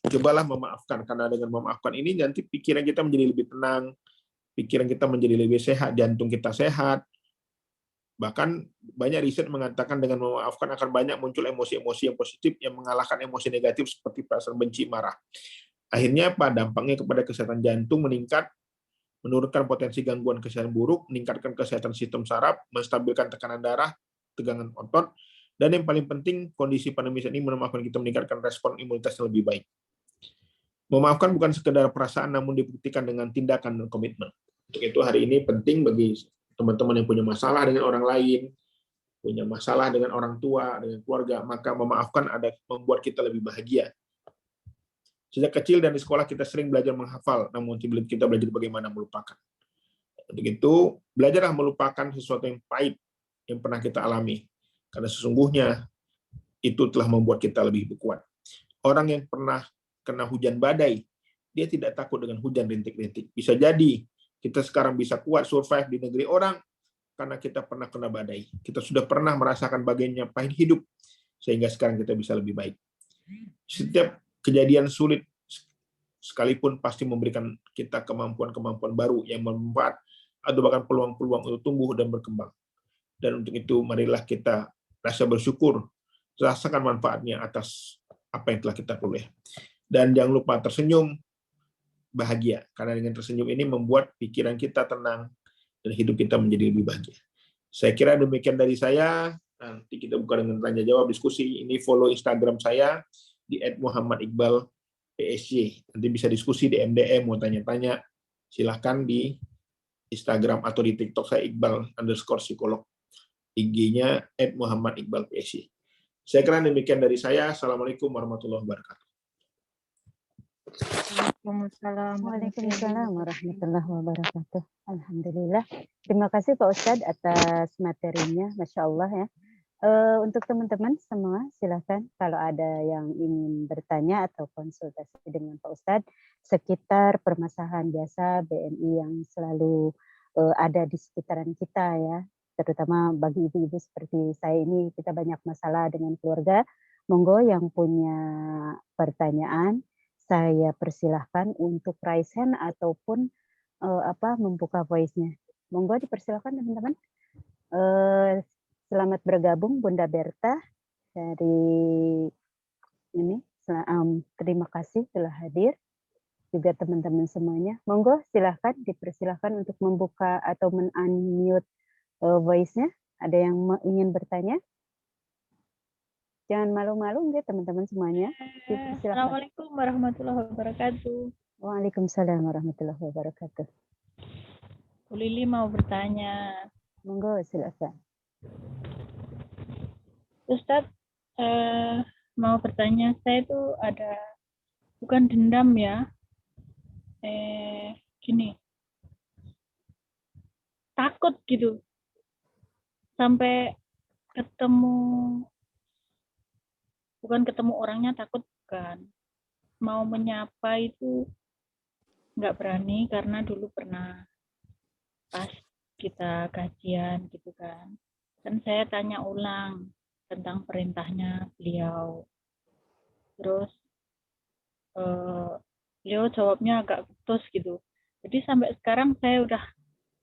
cobalah memaafkan. Karena dengan memaafkan ini nanti pikiran kita menjadi lebih tenang, pikiran kita menjadi lebih sehat, jantung kita sehat. Bahkan banyak riset mengatakan dengan memaafkan akan banyak muncul emosi-emosi yang positif yang mengalahkan emosi negatif seperti perasaan benci, marah. Akhirnya apa? Dampaknya kepada kesehatan jantung meningkat, menurunkan potensi gangguan kesehatan buruk, meningkatkan kesehatan sistem saraf, menstabilkan tekanan darah, tegangan otot, dan yang paling penting kondisi pandemi ini memaafkan kita meningkatkan respon imunitas yang lebih baik. Memaafkan bukan sekedar perasaan, namun dibuktikan dengan tindakan dan komitmen. Untuk itu hari ini penting bagi teman-teman yang punya masalah dengan orang lain, punya masalah dengan orang tua, dengan keluarga, maka memaafkan ada membuat kita lebih bahagia. Sejak kecil dan di sekolah kita sering belajar menghafal, namun kita belajar bagaimana melupakan. Untuk itu, belajarlah melupakan sesuatu yang pahit yang pernah kita alami. Karena sesungguhnya itu telah membuat kita lebih kuat. Orang yang pernah kena hujan badai, dia tidak takut dengan hujan rintik-rintik. Bisa jadi kita sekarang bisa kuat survive di negeri orang karena kita pernah kena badai. Kita sudah pernah merasakan bagiannya pahit hidup, sehingga sekarang kita bisa lebih baik. Setiap kejadian sulit sekalipun pasti memberikan kita kemampuan-kemampuan baru yang bermanfaat atau bahkan peluang-peluang untuk tumbuh dan berkembang. Dan untuk itu marilah kita rasa bersyukur, rasakan manfaatnya atas apa yang telah kita peroleh. Dan jangan lupa tersenyum, bahagia. Karena dengan tersenyum ini membuat pikiran kita tenang dan hidup kita menjadi lebih bahagia. Saya kira demikian dari saya. Nanti kita buka dengan tanya jawab diskusi. Ini follow Instagram saya di @muhammadiqbal_psj. Nanti bisa diskusi di MDM, mau tanya-tanya, silahkan di Instagram atau di TikTok saya Iqbal_psikolog. IG-nya @muhammadiqbal_psj. Saya kira demikian dari saya. Assalamualaikum warahmatullahi wabarakatuh. Waalaikumsalam warahmatullahi wabarakatuh. Alhamdulillah. Terima kasih Pak Ustadz atas materinya, Masya Allah ya. Untuk teman-teman semua, silakan kalau ada yang ingin bertanya atau konsultasi dengan Pak Ustadz sekitar permasalahan jasa BNI yang selalu ada di sekitaran kita ya, terutama bagi ibu-ibu seperti saya ini, kita banyak masalah dengan keluarga. Monggo yang punya pertanyaan, saya persilahkan untuk raise hand ataupun membuka voice-nya. Monggo dipersilahkan teman-teman. Selamat bergabung Bunda Berta dari ini. Terima kasih telah hadir. Juga teman-teman semuanya. Monggo silahkan dipersilahkan untuk membuka atau men-unmute voice-nya. Ada yang ingin bertanya? Jangan malu-malu ya teman-teman semuanya. Silakan. Assalamualaikum warahmatullahi wabarakatuh. Waalaikumsalam warahmatullahi wabarakatuh. Bu Lili mau bertanya. Monggo silakan. Ustadz, mau bertanya, saya itu ada, bukan dendam ya, gini, takut gitu, sampai ketemu, bukan ketemu orangnya takut, bukan, mau menyapa itu nggak berani, karena dulu pernah pas kita kajian gitu kan saya tanya ulang tentang perintahnya beliau, terus beliau jawabnya agak putus gitu, jadi sampai sekarang saya udah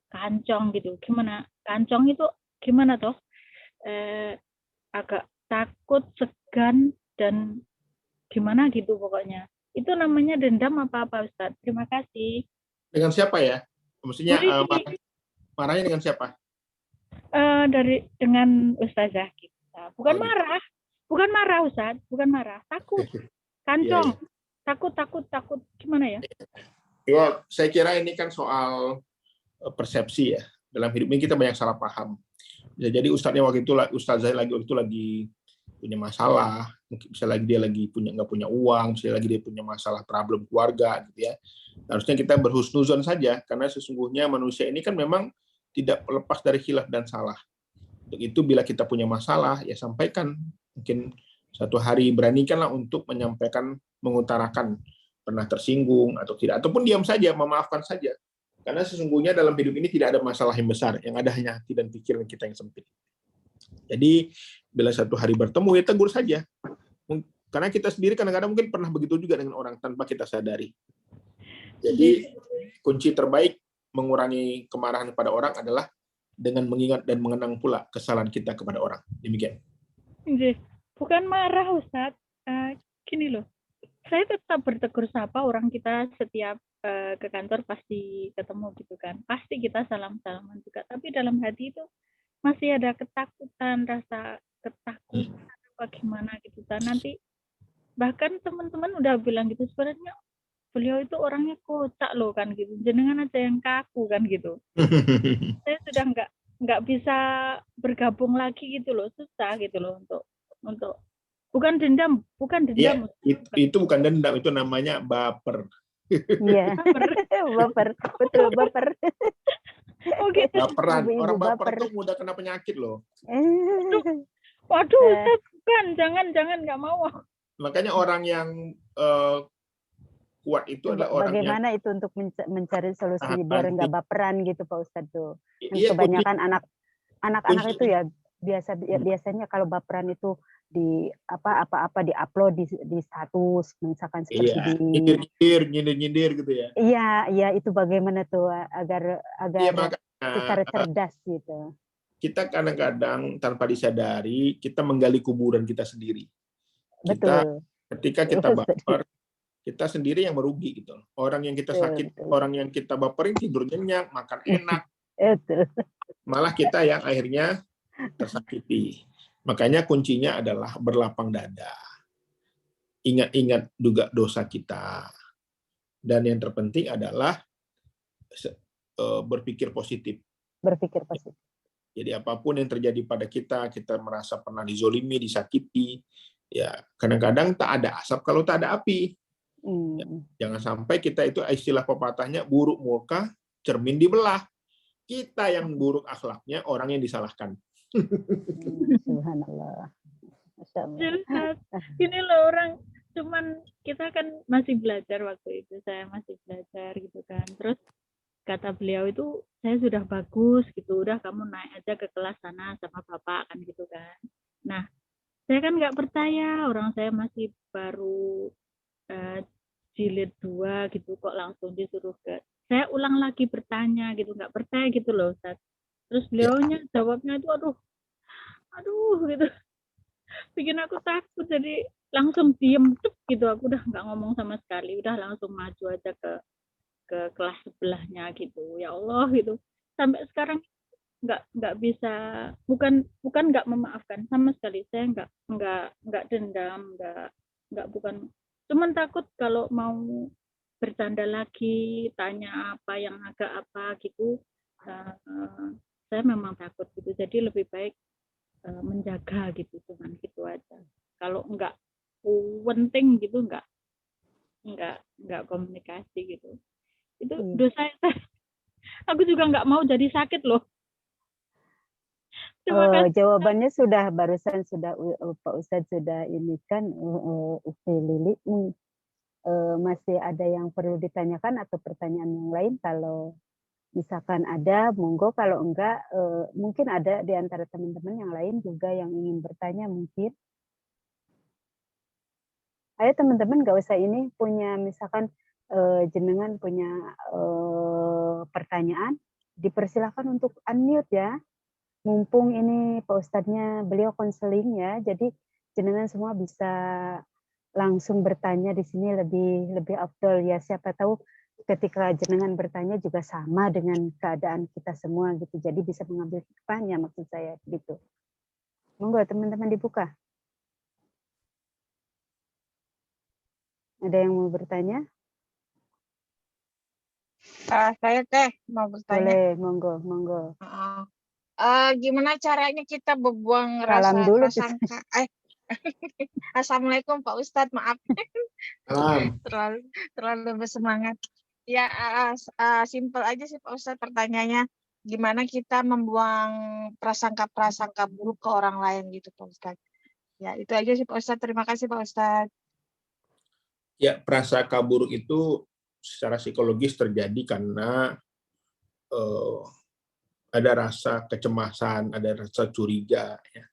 kancong gitu. Gimana kancong itu gimana toh, agak takut, segan, dan gimana gitu pokoknya. Itu namanya dendam apa Ustadz? Terima kasih. Dengan siapa ya? Maksudnya marahnya dengan siapa? Dengan Ustazah kita. Bukan Oh, marah. Bukan marah Ustadz, bukan marah. Takut. Kancong. Takut. Gimana ya? Ya, saya kira ini kan soal persepsi ya. Dalam hidup ini kita banyak salah paham. Ya, jadi ustazah waktu itu lagi punya masalah, mungkin bisa lagi dia lagi nggak punya uang, bisa lagi dia punya masalah problem keluarga gitu ya. Harusnya kita berhusnuzon saja, karena sesungguhnya manusia ini kan memang tidak lepas dari khilaf dan salah. Untuk itu bila kita punya masalah ya sampaikan, mungkin satu hari beranikanlah untuk menyampaikan, mengutarakan pernah tersinggung atau tidak, ataupun diam saja, memaafkan saja. Karena sesungguhnya dalam hidup ini tidak ada masalah yang besar, yang ada hanya hati dan pikiran kita yang sempit. Jadi bila satu hari bertemu ya tegur saja. Karena kita sendiri kadang-kadang mungkin pernah begitu juga dengan orang tanpa kita sadari. Jadi kunci terbaik mengurangi kemarahan pada orang adalah dengan mengingat dan mengenang pula kesalahan kita kepada orang. Demikian. Bukan marah Ustadz. Gini loh, saya tetap bertegur sapa orang, kita setiap ke kantor pasti ketemu gitu kan. Pasti kita salam-salaman juga. Tapi dalam hati itu masih ada ketakutan, rasa ketakutan bagaimana gitu kan. Nanti bahkan teman-teman udah bilang gitu, sebenarnya beliau itu orangnya kocak loh kan gitu, jenengan aja yang kaku kan gitu. Saya sudah nggak bisa bergabung lagi gitu loh, susah gitu loh untuk bukan dendam ya, itu bukan dendam, itu namanya baper. Iya. Baper, betul baper. Oh gitu. Baperan, orang baper tuh mudah kena penyakit loh. Waduh, bukan, jangan nggak mau. Makanya orang yang kuat itu adalah orang bagaimana yang, itu untuk mencari solusi biar nggak baperan gitu Pak Ustadz tuh. Iya, kebanyakan anak-anak itu ya biasanya kalau baperan itu di apa di-upload di status misalkan seperti nyindir gitu ya. Iya itu bagaimana tuh agar secara cerdas gitu. Kita kadang-kadang tanpa disadari kita menggali kuburan kita sendiri. Betul. Ketika kita baper, kita sendiri yang merugi gitu. Orang yang kita sakit, orang yang kita baperin tidur nyenyak, makan enak. Malah kita yang akhirnya tersakiti. Makanya kuncinya adalah berlapang dada. Ingat-ingat juga dosa kita. Dan yang terpenting adalah berpikir positif. Berpikir positif. Jadi apapun yang terjadi pada kita merasa pernah dizolimi, disakiti, ya kadang-kadang tak ada asap kalau tak ada api. Ya, jangan sampai kita itu istilah pepatahnya buruk muka, cermin dibelah. Kita yang buruk akhlaknya, orang yang disalahkan. Subhanallah. Ini loh orang, cuman kita kan masih belajar waktu itu, saya masih belajar gitu kan. Terus kata beliau itu, saya sudah bagus gitu, udah kamu naik aja ke kelas sana sama bapak kan gitu kan. Nah, saya kan nggak percaya, orang saya masih baru jilid 2 gitu, kok langsung disuruh saya ulang lagi bertanya gitu, nggak percaya gitu loh Ustaz. Terus beliaunya jawabnya itu aduh gitu, bikin aku takut, jadi langsung diem gitu, aku udah nggak ngomong sama sekali, udah langsung maju aja ke kelas sebelahnya gitu. Ya Allah gitu, sampai sekarang nggak bisa, bukan nggak memaafkan sama sekali. Saya nggak dendam, bukan, cuman takut kalau mau bercanda lagi, tanya apa yang agak apa gitu, saya memang takut gitu. Jadi lebih baik menjaga gitu, cuman gitu aja. Kalau nggak penting gitu, nggak komunikasi gitu. Itu dosa. Aku juga nggak mau jadi sakit loh. Terima kasih. Jawabannya sudah barusan sudah Pak Ustadz sudah ini kan Ufi Lili. Masih ada yang perlu ditanyakan atau pertanyaan yang lain? Kalau misalkan ada, monggo. Kalau enggak, mungkin ada di antara teman-teman yang lain juga yang ingin bertanya mungkin. Ayo teman-teman, nggak usah ini punya, misalkan jenengan punya pertanyaan, dipersilakan untuk unmute ya. Mumpung ini Pak Ustadznya beliau konseling ya, jadi jenengan semua bisa langsung bertanya di sini lebih afdol ya. Siapa tahu ketika jenengan bertanya juga sama dengan keadaan kita semua gitu. Jadi bisa mengambil hikmahnya, maksud saya gitu. Monggo teman-teman dibuka. Ada yang mau bertanya? Saya Teh mau bertanya. Boleh, monggo. Gimana caranya kita berbuang Salam rasa dulu. prasangka? Assalamualaikum Pak Ustadz, maaf terlalu bersemangat. Ya, simpel aja sih Pak Ustadz pertanyaannya. Gimana kita membuang prasangka-prasangka buruk ke orang lain gitu Pak Ustadz. Ya, itu aja sih Pak Ustadz. Terima kasih Pak Ustadz. Ya, prasangka buruk itu secara psikologis terjadi karena ada rasa kecemasan, ada rasa curiga. Ya.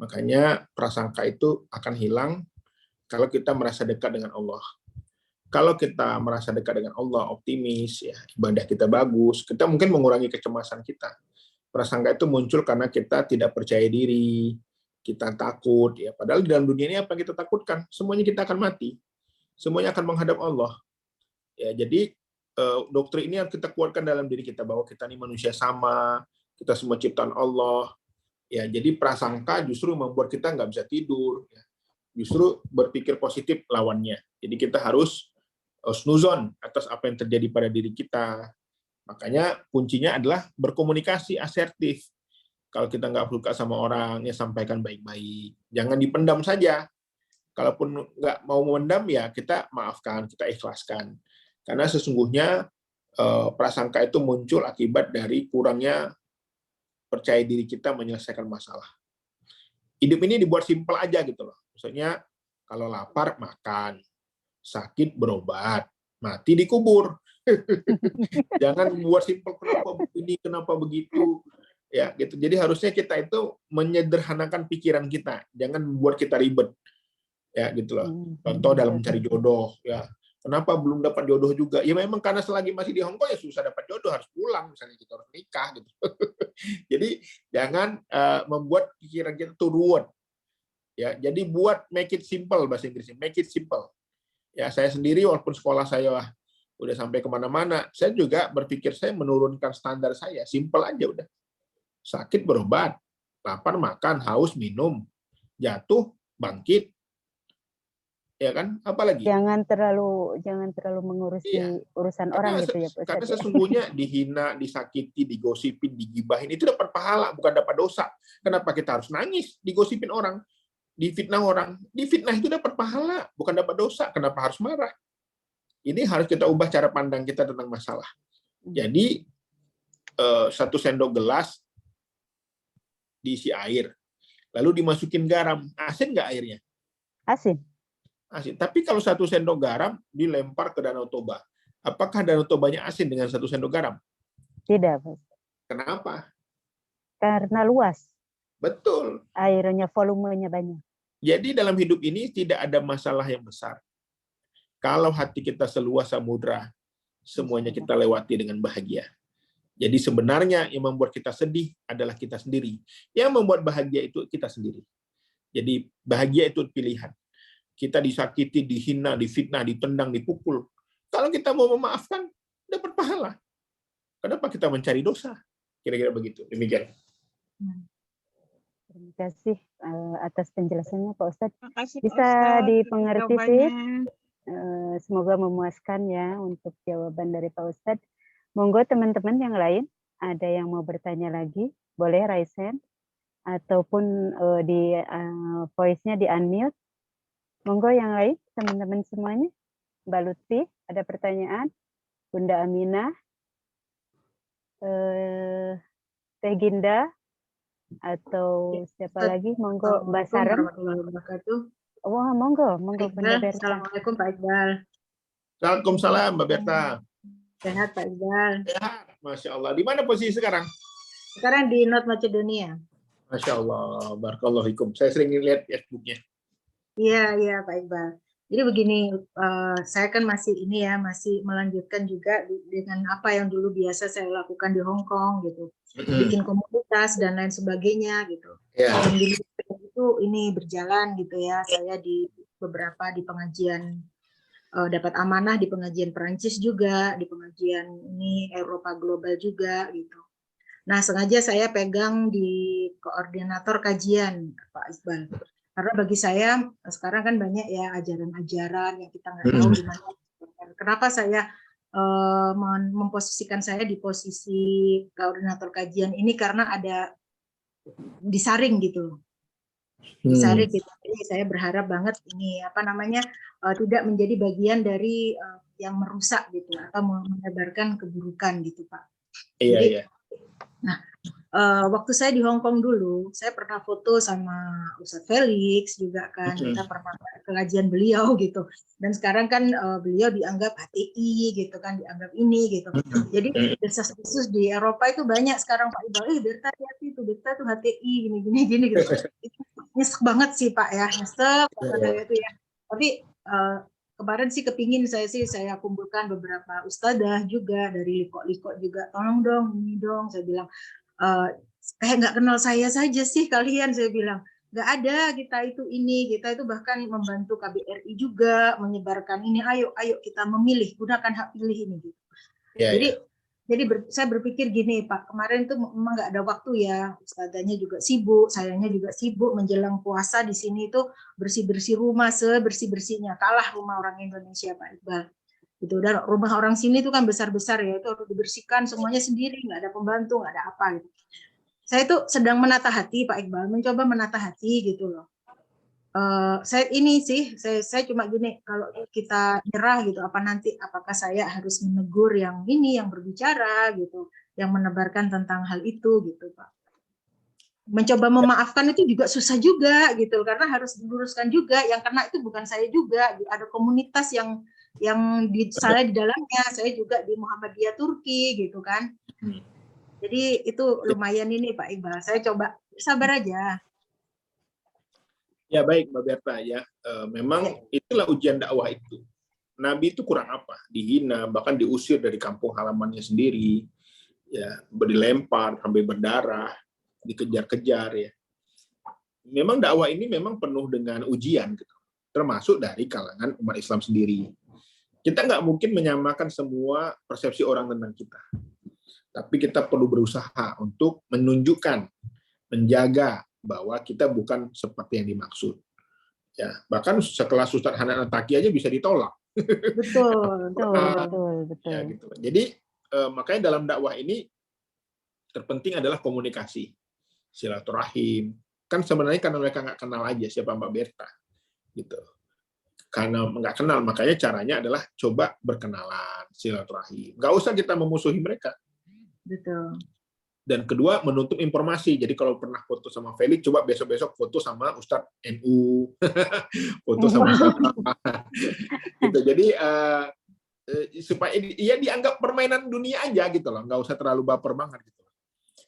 Makanya prasangka itu akan hilang kalau kita merasa dekat dengan Allah. Kalau kita merasa dekat dengan Allah, optimis, ya, ibadah kita bagus, kita mungkin mengurangi kecemasan kita. Prasangka itu muncul karena kita tidak percaya diri, kita takut. Ya, padahal di dalam dunia ini apa yang kita takutkan? Semuanya kita akan mati. Semuanya akan menghadap Allah. Ya, jadi doktrin ini yang kita kuatkan dalam diri kita bahwa kita ini manusia sama, kita semua ciptaan Allah. Ya, jadi prasangka justru membuat kita nggak bisa tidur. Ya. Justru berpikir positif lawannya. Jadi kita harus snuzon atas apa yang terjadi pada diri kita. Makanya kuncinya adalah berkomunikasi asertif. Kalau kita nggak suka sama orang, ya sampaikan baik-baik. Jangan dipendam saja. Kalaupun nggak mau memendam, ya kita maafkan, kita ikhlaskan. Karena sesungguhnya prasangka itu muncul akibat dari kurangnya percaya diri kita menyelesaikan masalah. Hidup ini dibuat simpel aja gitu loh. Maksudnya kalau lapar makan, sakit berobat, mati dikubur. Jangan buat simpel, kenapa begini, kenapa begitu. Ya, gitu. Jadi harusnya kita itu menyederhanakan pikiran kita, jangan membuat kita ribet. Ya, gitu loh. Contoh dalam mencari jodoh, ya. Kenapa belum dapat jodoh juga? Ya memang karena selagi masih di Hongkong ya susah dapat jodoh, harus pulang misalnya kita harus nikah gitu. Jadi jangan membuat pikiran kita tuh ruwet. Ya, jadi make it simple bahasa Inggrisnya, make it simple. Ya, saya sendiri walaupun sekolah saya udah sampai kemana-mana, saya juga berpikir saya menurunkan standar saya, simple aja udah. Sakit berobat, lapar makan, haus minum, jatuh bangkit. Ya kan? Apalagi? Jangan terlalu mengurusi urusan orang gitu ya Pak Ustadz. Karena sesungguhnya dihina, disakiti, digosipin, digibahin itu dapat pahala, bukan dapat dosa. Kenapa kita harus nangis digosipin orang, difitnah orang? Difitnah itu dapat pahala, bukan dapat dosa. Kenapa harus marah? Ini harus kita ubah cara pandang kita tentang masalah. Jadi 1 sendok gelas diisi air, lalu dimasukin garam, asin nggak airnya? Asin. Tapi kalau 1 sendok garam dilempar ke Danau Toba, apakah Danau Tobanya asin dengan 1 sendok garam? Tidak, Pak. Kenapa? Karena luas. Betul. Airnya, volumenya banyak. Jadi dalam hidup ini tidak ada masalah yang besar. Kalau hati kita seluas samudra, semuanya kita lewati dengan bahagia. Jadi sebenarnya yang membuat kita sedih adalah kita sendiri. Yang membuat bahagia itu kita sendiri. Jadi bahagia itu pilihan. Kita disakiti, dihina, difitnah, ditendang, dipukul. Kalau kita mau memaafkan, dapat pahala. Kenapa kita mencari dosa? Kira-kira begitu. Demikian. Terima kasih atas penjelasannya Pak Ustadz. Terima kasih Pak Bisa Ustadz, dipengerti sih. jawabannya. Semoga memuaskan ya untuk jawaban dari Pak Ustadz. Monggo teman-teman yang lain, ada yang mau bertanya lagi, boleh raise hand ataupun di voice-nya di unmute. Monggo yang lain, teman-teman semuanya. Mbak Lutfi, ada pertanyaan? Bunda Aminah, Teh Ginda, atau siapa lagi? Monggo Mbak Sarem. Wah, monggo Bunda Berta. Assalamualaikum Pak Iqbal. Waalaikumsalam Mbak Berta. Sehat Pak Iqbal. Sehat, Masya Allah. Di mana posisi sekarang? Sekarang di North Macedonia. Masya Allah, barakallahu fikum. Saya sering lihat Facebook-nya. Iya Pak Iqbal. Jadi begini, saya kan masih melanjutkan juga dengan apa yang dulu biasa saya lakukan di Hong Kong gitu, bikin komunitas dan lain sebagainya gitu. Alhamdulillah itu ini berjalan gitu ya. Saya di beberapa di pengajian dapat amanah di pengajian Perancis juga, di pengajian ini Eropa Global juga gitu. Nah, sengaja saya pegang di koordinator kajian Pak Iqbal. Karena bagi saya sekarang kan banyak ya ajaran-ajaran yang kita nggak tahu gimana. Kenapa saya memposisikan saya di posisi koordinator kajian ini, karena ada disaring gitu. Disaring gitu. Jadi saya berharap banget ini tidak menjadi bagian dari yang merusak gitu atau menyebarkan keburukan gitu Pak. Jadi, nah, waktu saya di Hong Kong dulu, saya pernah foto sama Ustadz Felix juga kan, kita pernah ke kajian beliau gitu. Dan sekarang kan beliau dianggap HTI gitu kan, dianggap ini gitu. Jadi desas-desus di Eropa itu banyak sekarang Pak Iqbal, Berta hati itu, Berta tuh HTI gini gitu. Itu nyesek banget sih Pak ya, nyesek banget itu ya. Tapi kemarin sih kepingin saya kumpulkan beberapa ustadzah juga dari liko-liko juga, tolong dong ini dong, saya bilang kayak nggak kenal saya saja sih kalian, saya bilang nggak ada, kita itu bahkan membantu KBRI juga menyebarkan ini, ayo kita memilih, gunakan hak pilih ini gitu. Jadi saya berpikir gini Pak, kemarin itu memang nggak ada waktu ya, ustadzanya juga sibuk, sayanya juga sibuk, menjelang puasa di sini itu bersih-bersih rumah sebersih-bersihnya, kalah rumah orang Indonesia Pak Iqbal. Gitu. Dan rumah orang sini itu kan besar-besar ya, itu harus dibersihkan semuanya sendiri, nggak ada pembantu, nggak ada apa gitu. Saya itu sedang menata hati Pak Iqbal, mencoba menata hati gitu loh. Saya cuma gini, kalau kita nyerah gitu, apakah saya harus menegur yang ini, yang berbicara gitu, yang menebarkan tentang hal itu gitu Pak. Mencoba memaafkan itu juga susah juga gitu, karena harus diluruskan juga, yang kena itu bukan saya juga, ada komunitas yang saya di dalamnya, saya juga di Muhammadiyah Turki gitu kan. Jadi itu lumayan ini Pak Iqbal, saya coba sabar aja. Ya baik Mbak Berta ya, memang itulah ujian dakwah itu. Nabi itu kurang apa? Dihina, bahkan diusir dari kampung halamannya sendiri, ya dilempar sampai berdarah, dikejar-kejar ya. Memang dakwah ini memang penuh dengan ujian, gitu, termasuk dari kalangan umat Islam sendiri. Kita nggak mungkin menyamakan semua persepsi orang tentang kita, tapi kita perlu berusaha untuk menunjukkan, menjaga bahwa kita bukan seperti yang dimaksud. Ya, bahkan sekelas Ustadz Hanan Al-Taki aja bisa ditolak. Betul. Ya, gitu. Jadi makanya dalam dakwah ini terpenting adalah komunikasi, silaturahim. Kan sebenarnya karena mereka nggak kenal aja siapa Mbak Berta, gitu. Karena nggak kenal, makanya caranya adalah coba berkenalan, silaturahim. Nggak usah kita memusuhi mereka. Betul. Dan kedua, menuntut informasi. Jadi kalau pernah foto sama Felix, coba besok-besok foto sama Ustadz NU, foto sama gitu. Jadi supaya ia dianggap permainan dunia aja gitu loh, nggak usah terlalu baper banget gitu.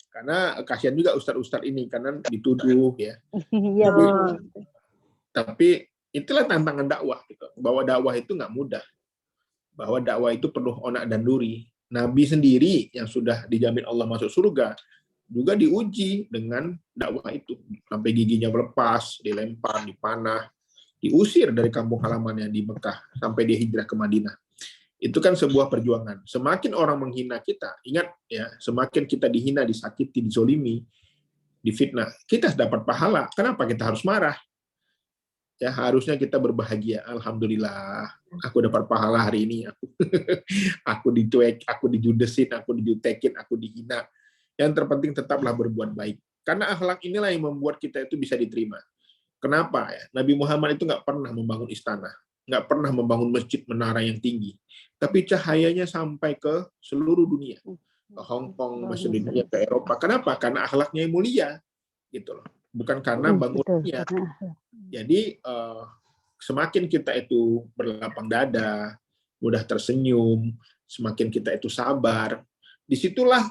Karena kasihan juga Ustadz-Ustadz ini karena dituduh ya. Iya betul. Tapi itulah tantangan dakwah gitu. Bahwa dakwah itu nggak mudah. Bahwa dakwah itu penuh onak dan duri. Nabi sendiri yang sudah dijamin Allah masuk surga juga diuji dengan dakwah itu, sampai giginya melepas, dilempar, dipanah, diusir dari kampung halamannya di Mekah sampai dia hijrah ke Madinah. Itu kan sebuah perjuangan. Semakin orang menghina kita, ingat ya, semakin kita dihina, disakiti, dizolimi, difitnah, kita dapat pahala. Kenapa kita harus marah? Ya, harusnya kita berbahagia. Alhamdulillah, aku dapat pahala hari ini. Aku dicuek, aku dijudesin, aku dijutekin, aku dihina. Yang terpenting tetaplah berbuat baik. Karena akhlak inilah yang membuat kita itu bisa diterima. Kenapa ya? Nabi Muhammad itu nggak pernah membangun istana, nggak pernah membangun masjid menara yang tinggi, tapi cahayanya sampai ke seluruh dunia, ke Hong Kong, masuk dunia, ke Eropa. Kenapa? Karena akhlaknya yang mulia, gitu loh. Bukan karena bangunannya. Jadi semakin kita itu berlapang dada, mudah tersenyum, semakin kita itu sabar, disitulah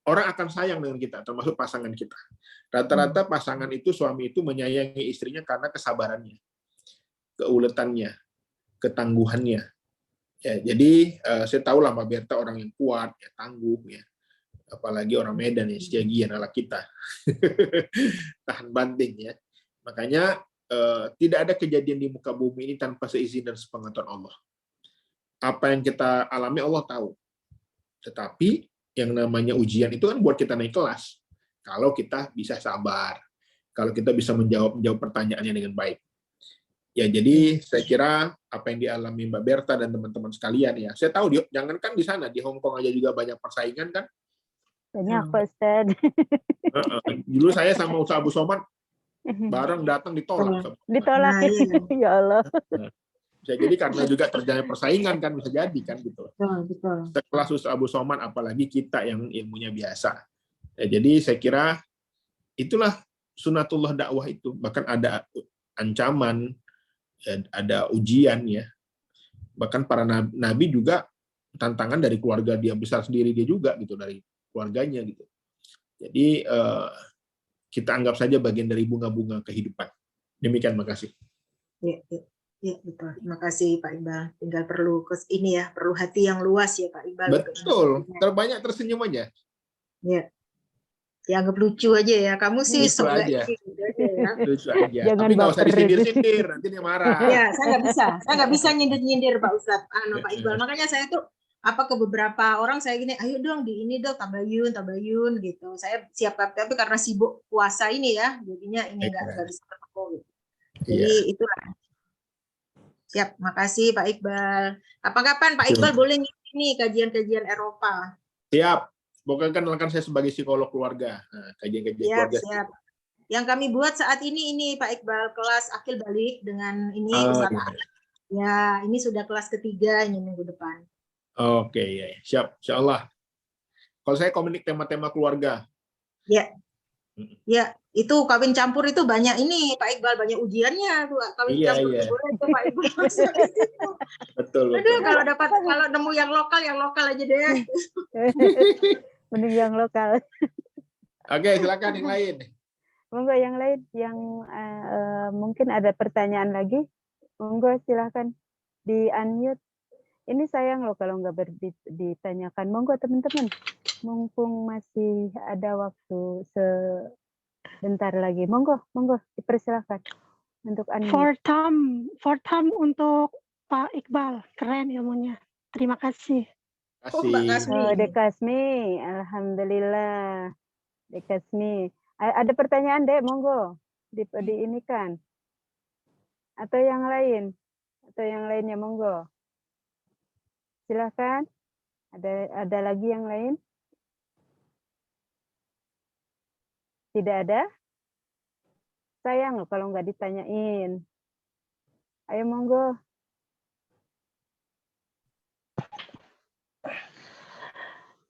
orang akan sayang dengan kita, termasuk pasangan kita. Rata-rata pasangan itu, suami itu menyayangi istrinya karena kesabarannya, keuletannya, ketangguhannya. Ya, jadi saya tahu lah Mbak Berta orang yang kuat, ya, tangguh, ya. Apalagi orang Medan ya, Setiagian ala kita. Tahan banting ya. Makanya tidak ada kejadian di muka bumi ini tanpa seizin dan sepengetahuan Allah. Apa yang kita alami Allah tahu. Tetapi yang namanya ujian itu kan buat kita naik kelas. Kalau kita bisa sabar, kalau kita bisa menjawab pertanyaannya dengan baik. Ya, jadi saya kira apa yang dialami Mbak Berta dan teman-teman sekalian ya. Saya tahu jangankan di sana, di Hong Kong aja juga banyak persaingan kan. Banyak Pak Ustaz. Dulu saya sama Ustaz Abu Somad bareng datang ditolak. Ditolak ya Allah. Bisa jadi karena juga terjadi persaingan kan, bisa jadi kan gitu. Betul. Sekelas Ustaz Abu Somad, apalagi kita yang ilmunya biasa. Ya, jadi saya kira itulah sunatullah dakwah itu. Bahkan ada ancaman, ada ujian ya. Bahkan para nabi juga tantangan dari keluarga dia besar sendiri dia juga gitu, dari keluarganya gitu. Jadi kita anggap saja bagian dari bunga-bunga kehidupan. Demikian, makasih. Ya, betul. Terima kasih Pak Iqbal. Tinggal perlu ini ya, perlu hati yang luas ya Pak Iqbal. Betul. Terbanyak tersenyum aja. Ya. Dianggap lucu aja ya. Kamu sih lucu aja. Lucu aja. Jangan tapi nggak usah disindir-sindir, nanti dia marah. Ya, saya nggak bisa nyindir-nyindir Pak Ustadz, Pak Iqbal. Makanya saya tuh ke beberapa orang saya gini, ayo dong di ini dong tabayun gitu. Saya siap, tapi karena sibuk puasa ini ya, jadinya ini nggak bisa ketemu. Gitu. Jadi itulah. Siap, makasih Pak Iqbal. Kapan-kapan Pak Iqbal boleh ini kajian-kajian Eropa. Siap. Pokoknya kan saya sebagai psikolog keluarga. Nah, kajian-kajian keluarga. Siap. Yang kami buat saat ini Pak Iqbal, kelas akil balik dengan ini Ya, ini sudah kelas ketiga ini minggu depan. Oke, ya. Siap. Insyaallah. Kalau saya komunik tema-tema keluarga. Ya. Ya, itu kawin campur itu banyak ini Pak Iqbal, banyak ujiannya tuh. Kawin campur boleh tuh Pak Iqbal. Betul. Aduh, kalau nemu yang lokal aja deh. Mending yang lokal. Oke, silakan yang lain. Monggo yang lain yang mungkin ada pertanyaan lagi. Monggo silakan di unmute. Ini sayang loh kalau nggak ditanyakan. Monggo teman-teman, mumpung masih ada waktu sebentar lagi. Monggo dipersilakan untuk unmute. For time untuk Pak Iqbal, keren ilmunya. Terima kasih. Dek Kasmi, alhamdulillah. Dek Kasmi, ada pertanyaan Dek, monggo di ini kan? Atau yang lainnya monggo. Silakan. Ada lagi yang lain? Tidak ada? Sayang loh kalau nggak ditanyain. Ayo monggo.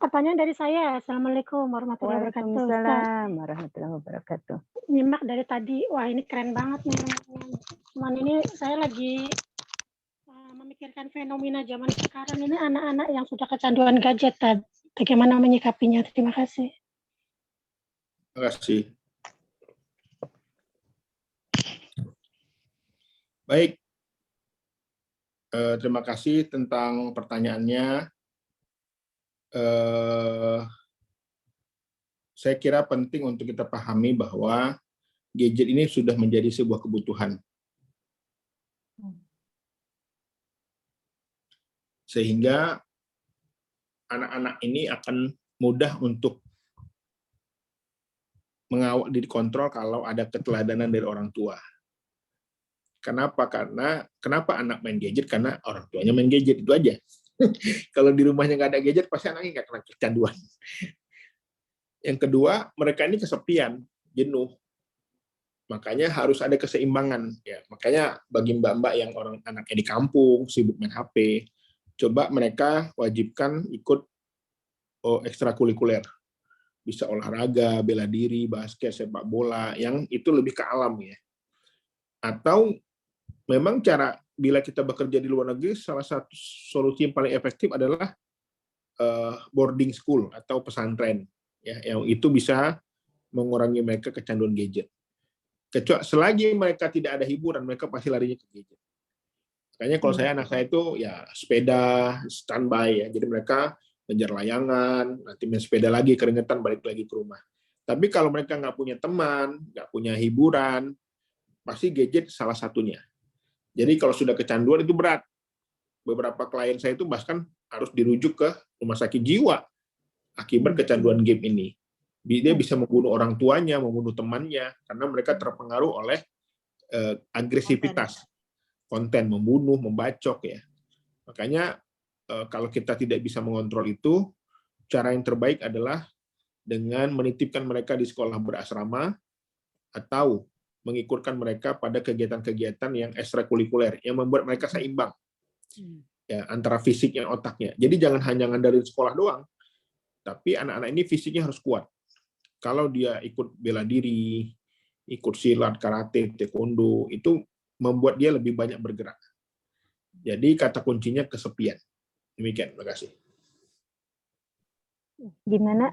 Pertanyaan dari saya. Assalamualaikum warahmatullahi wabarakatuh. Waalaikumsalam warahmatullahi wabarakatuh. Nyimak dari tadi, wah ini keren banget nih. Cuman ini saya lagi memikirkan fenomena zaman sekarang ini anak-anak yang sudah kecanduan gadget. Bagaimana menyikapinya? Terima kasih. Terima kasih. Baik. Terima kasih tentang pertanyaannya. Saya kira penting untuk kita pahami bahwa gadget ini sudah menjadi sebuah kebutuhan. Sehingga anak-anak ini akan mudah untuk mengawal, dikontrol kalau ada keteladanan dari orang tua. Kenapa? Kenapa anak main gadget? Karena orang tuanya main gadget, itu aja. Kalau di rumahnya nggak ada gadget, pasti anaknya nggak kena kecanduan. Yang kedua, mereka ini kesepian, jenuh. Makanya harus ada keseimbangan. Ya, makanya bagi mbak-mbak yang orang anaknya di kampung, sibuk main HP, coba mereka wajibkan ikut ekstrakurikuler. Bisa olahraga, bela diri, basket, sepak bola, yang itu lebih ke alam ya. Atau memang bila kita bekerja di luar negeri, salah satu solusi yang paling efektif adalah boarding school atau pesantren, ya, yang itu bisa mengurangi mereka kecanduan gadget. Kecuali selagi mereka tidak ada hiburan, mereka pasti larinya ke gadget. Makanya kalau anak saya itu ya sepeda standby ya, jadi mereka ngejar layangan, nanti main sepeda lagi, keringetan, balik lagi ke rumah. Tapi kalau mereka nggak punya teman, nggak punya hiburan, pasti gadget salah satunya. Jadi kalau sudah kecanduan itu berat. Beberapa klien saya itu bahkan harus dirujuk ke rumah sakit jiwa akibat kecanduan game ini. Dia bisa membunuh orang tuanya, membunuh temannya, karena mereka terpengaruh oleh agresivitas konten, membunuh, membacok ya. Makanya kalau kita tidak bisa mengontrol itu, cara yang terbaik adalah dengan menitipkan mereka di sekolah berasrama atau mengikutkan mereka pada kegiatan-kegiatan yang ekstrakurikuler yang membuat mereka seimbang ya, antara fisiknya dan otaknya. Jadi jangan hanya ngandelin sekolah doang, tapi anak-anak ini fisiknya harus kuat. Kalau dia ikut bela diri, ikut silat, karate, taekwondo, itu membuat dia lebih banyak bergerak. Jadi kata kuncinya kesepian. Demikian, terima kasih. Gimana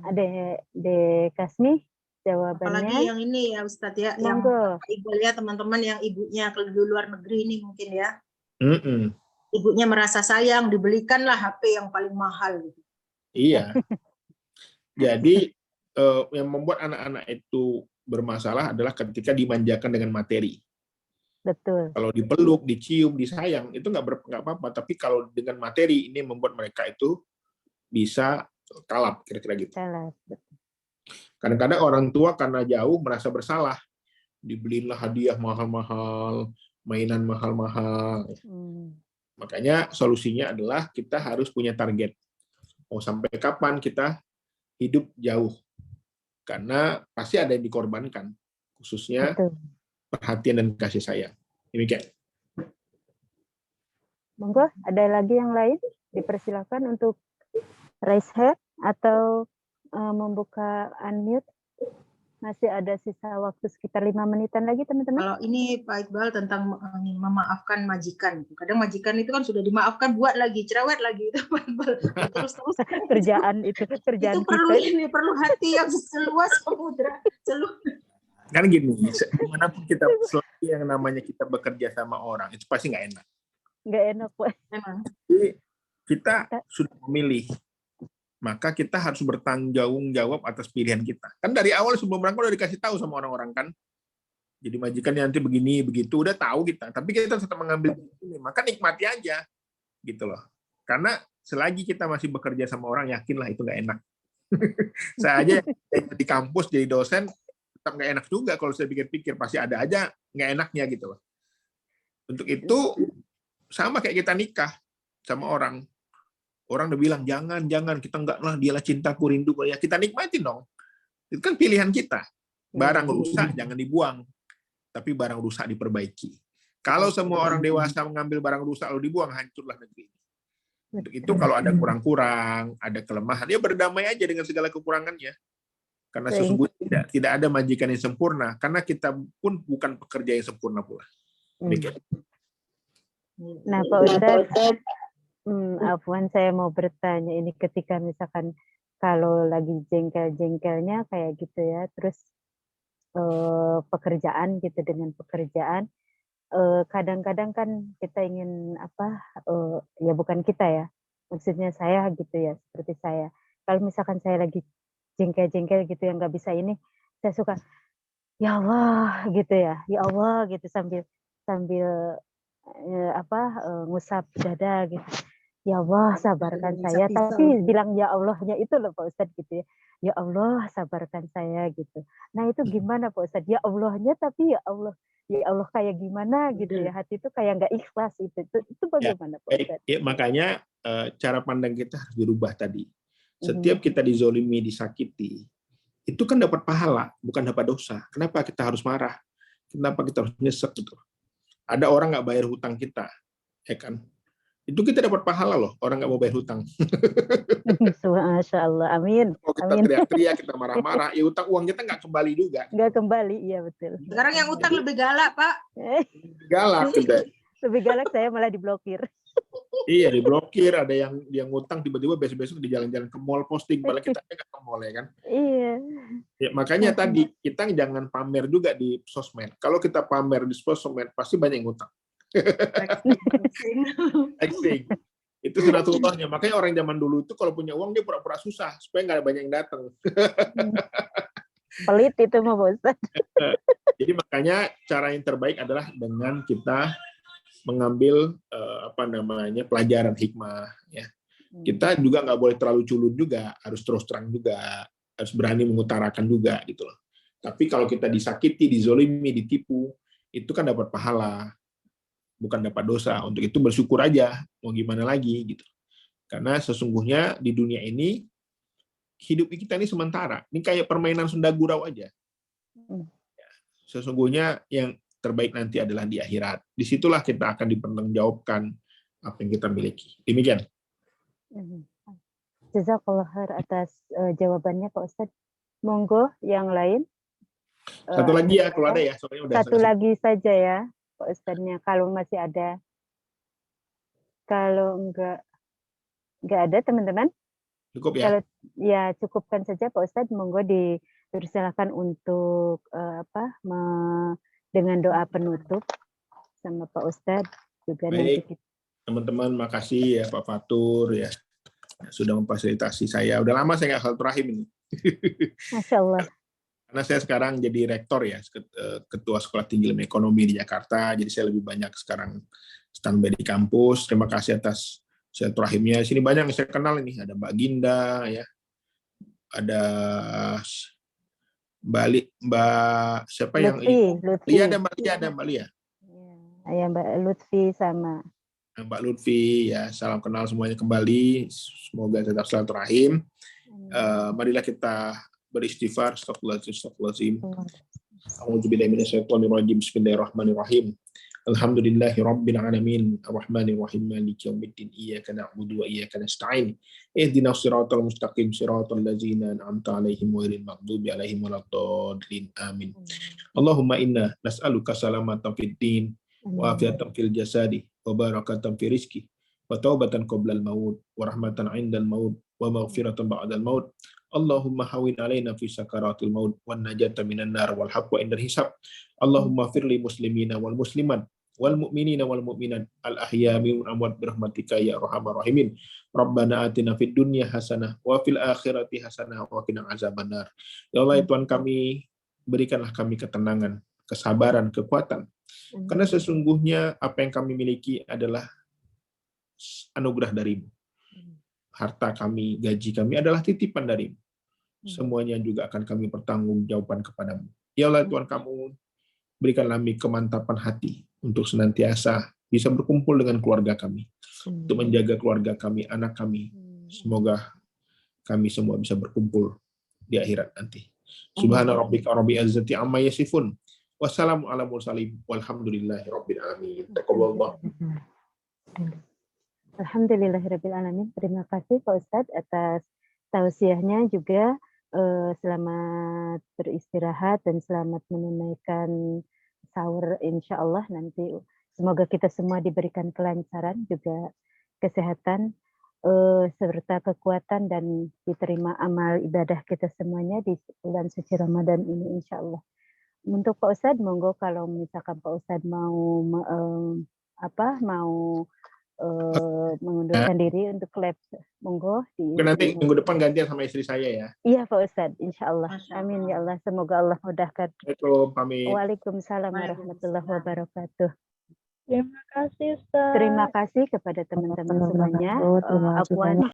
Dek Kasmi jawabannya? Apalagi yang ini ya Ustadz ya, yang Iqbal ya, teman-teman yang ibunya ke luar negeri ini mungkin ya. Ibunya merasa sayang, dibelikanlah HP yang paling mahal gitu. Iya. Jadi yang membuat anak-anak itu bermasalah adalah ketika dimanjakan dengan materi. Betul. Kalau dipeluk, dicium, disayang, itu nggak apa-apa. Tapi kalau dengan materi, ini membuat mereka itu bisa kalap, kira-kira gitu. Kadang-kadang orang tua karena jauh merasa bersalah. Dibelilah hadiah mahal-mahal, mainan mahal-mahal. Makanya solusinya adalah kita harus punya target. Mau sampai kapan kita hidup jauh. Karena pasti ada yang dikorbankan. Khususnya perhatian dan kasih sayang. Demikian. Monggo, ada lagi yang lain? Dipersilakan untuk raise hand atau membuka unmute. Masih ada sisa waktu sekitar 5 menitan lagi, teman-teman. Kalau ini Pak Iqbal tentang memaafkan majikan. Kadang majikan itu kan sudah dimaafkan, buat lagi, cerewet lagi itu Pak Iqbal. Terus kerjaan itu perlu kita. Perlu hati yang seluas samudra. Kan gini, dimanapun kita selagi yang namanya kita bekerja sama orang, itu pasti nggak enak. Nggak enak, Pak. Memang. Jadi kita sudah memilih, maka kita harus bertanggung jawab atas pilihan kita. Kan dari awal sebelum berangkat udah dikasih tahu sama orang-orang kan. Jadi majikan nanti begini, begitu, udah tahu kita. Tapi kita tetap mengambil ini, maka nikmati aja. Gitu loh. Karena selagi kita masih bekerja sama orang, yakinlah itu nggak enak. Saya aja di kampus jadi dosen, tetap nggak enak juga kalau saya pikir-pikir. Pasti ada aja nggak enaknya gitu loh. Untuk itu, sama kayak kita nikah sama orang. Orang udah bilang, jangan, kita enggak lah, dialah cintaku, rinduku. Ya kita nikmatin dong. Itu kan pilihan kita. Barang rusak, jangan dibuang. Tapi barang rusak diperbaiki. Kalau semua orang dewasa mengambil barang rusak lalu dibuang, hancurlah negeri ini. Untuk itu kalau ada kurang-kurang, ada kelemahan, ya berdamai aja dengan segala kekurangannya. Karena sesungguhnya tidak ada majikan yang sempurna. Karena kita pun bukan pekerja yang sempurna pula. Nah, Pak Ustadz, Afwan, saya mau bertanya ini ketika misalkan kalau lagi jengkel-jengkelnya kayak gitu ya, terus pekerjaan gitu dengan pekerjaan, kadang-kadang kan kita ingin ya bukan kita ya, maksudnya saya gitu ya, seperti saya. Kalau misalkan saya lagi jengkel-jengkel gitu yang nggak bisa ini, saya suka ya Allah gitu ya Allah gitu sambil ngusap dada gitu. Ya Allah, sabarkan saya. Pisah-pisah Tapi gitu. bilang ya Allahnya itu loh Pak Ustadz gitu ya. Ya Allah, sabarkan saya gitu. Nah itu gimana Pak Ustadz? Ya Allahnya tapi ya Allah kayak gimana gitu ya. Hati itu kayak nggak ikhlas itu. Itu Ya, bagaimana Pak baik. Ustadz? Ya, makanya cara pandang kita harus dirubah tadi. Mhm. Setiap kita dizolimi, disakiti, itu kan dapat pahala, bukan dapat dosa. Kenapa kita harus marah? Kenapa kita harus nyesek gitu? Ada orang nggak bayar hutang kita, ya kan? Itu kita dapat pahala loh, orang nggak mau bayar hutang. Masya Allah, amin. Kalau kita Amin. teriak-teriak, kita marah-marah, ya hutang uang kita nggak kembali juga. Nggak kembali, iya betul. Sekarang yang utang lebih galak, Pak. Galak kita. Lebih galak saya malah diblokir. Iya, diblokir, ada yang ngutang tiba-tiba besok-besok di jalan-jalan ke mall posting, padahal kita nggak ke mall ya kan. Iya. Ya, makanya tadi kita jangan pamer juga di sosmed. Kalau kita pamer di sosmed pasti banyak yang ngutang. Flexing. Itu sunatullahnya. Makanya orang zaman dulu itu kalau punya uang dia pura-pura susah supaya nggak ada banyak yang datang. Pelit itu mah Pak Ustadz. Jadi makanya cara yang terbaik adalah dengan kita mengambil pelajaran hikmah. Ya. Kita juga nggak boleh terlalu culun juga, harus terus terang juga, harus berani mengutarakan juga gitu loh. Tapi kalau kita disakiti, dizolimi, ditipu, itu kan dapat pahala, bukan dapat dosa. Untuk itu bersyukur aja, mau gimana lagi gitu. Karena sesungguhnya di dunia ini hidup kita ini sementara. Ini kayak permainan senda gurau aja. Sesungguhnya yang terbaik nanti adalah di akhirat. Disitulah kita akan dipertanggungjawabkan apa yang kita miliki. Demikian. Jazakallah khair atas jawabannya Pak Ustadz. Monggo yang lain. Satu lagi ya, kalau ada ya. Soalnya udah satu lagi saja ya Pak Ustadznya. Kalau masih ada. Kalau enggak ada teman-teman. Cukup ya? Kalau ya cukupkan saja Pak Ustadz. Monggo dipersilakan untuk dengan doa penutup sama Pak Ustadz juga. Baik. Nanti Teman-teman, makasih ya Pak Fatur ya sudah memfasilitasi saya. Udah lama saya nggak silaturahim ini. Masya Allah. Karena saya sekarang jadi rektor ya, ketua Sekolah Tinggi Ilmu Ekonomi di Jakarta. Jadi saya lebih banyak sekarang standby di kampus. Terima kasih atas silaturahimnya. Sini banyak yang saya kenal ini. Ada Mbak Ginda ya, ada Mbak siapa Lutfi, yang Lutfi. Lia, ada Mbak Lia. Ya Mbak Lutfi sama Mbak Lutfi ya, salam kenal semuanya kembali. Semoga tetap silaturahim. Marilah kita beristighfar. Astagfirullahaladzim. A'udzubillahi minasyaitonirrajim. Bismillahirrahmanirrahim. Alhamdulillahi rabbil alamin. Arrahmanirrahim. Maliki yaumiddin. Iyyaka na'budu wa iyyaka nasta'in. Ihdinas siratal mustaqim. Siratal ladzina an'amta 'alaihim ghairil maghdubi 'alaihim waladdallin. Amin. Allahumma inna nas'aluka salamatan fid din wa afiatan fil jasadi wa barakatan fi rizqi wa taubatan qoblal maut wa rahmatan 'indal maut wa maghfiratan ba'dal maut. Allahumma hawin alaina fi sakaratil maut wan najata minan nar wal haqqa indal hisab. Allahumma firli muslimina wal muslimat wal mu'minina wal mu'minat al ahya minhum amwat birahmatika ya arhamar rahimin. Rabbana atina fid dunya hasanah wa fil akhirati hasanah wa qina azabannar. Ya Allah, Tuhan kami, berikanlah kami ketenangan, kesabaran, kekuatan. Karena sesungguhnya apa yang kami miliki adalah anugerah darimu. Harta kami, gaji kami adalah titipan darimu. Semuanya juga akan kami pertanggungjawabkan kepadamu. Ya Allah, Tuhan kamu, berikanlah kami kemantapan hati untuk senantiasa bisa berkumpul dengan keluarga kami, untuk menjaga keluarga kami, anak kami. Semoga kami semua bisa berkumpul di akhirat nanti. Subhana rabbika rabbil izzati amma yasifun. Wassalamu ala mursalin walhamdulillahi rabbil alamin. Taqabbalallah. Alhamdulillahirabbil alamin. Terima kasih Pak Ustadz atas tausiahnya juga. Selamat beristirahat dan selamat menunaikan sahur insyaallah nanti. Semoga kita semua diberikan kelancaran juga kesehatan serta kekuatan dan diterima amal ibadah kita semuanya di bulan suci Ramadan ini insyaallah. Untuk Pak Ustadz, monggo kalau misalkan Pak Ustadz mau mengundurkan diri untuk lab, monggo. Nanti minggu depan gantian sama istri saya ya. Iya Pak Ustadz, insya Allah. Amin ya Allah. Semoga Allah mudahkan. Assalamualaikum, pamit. Waalaikumsalam warahmatullahi wabarakatuh. Terima kasih, Ustaz. Terima kasih kepada teman-teman semuanya. Terima kasih Afwan banyak.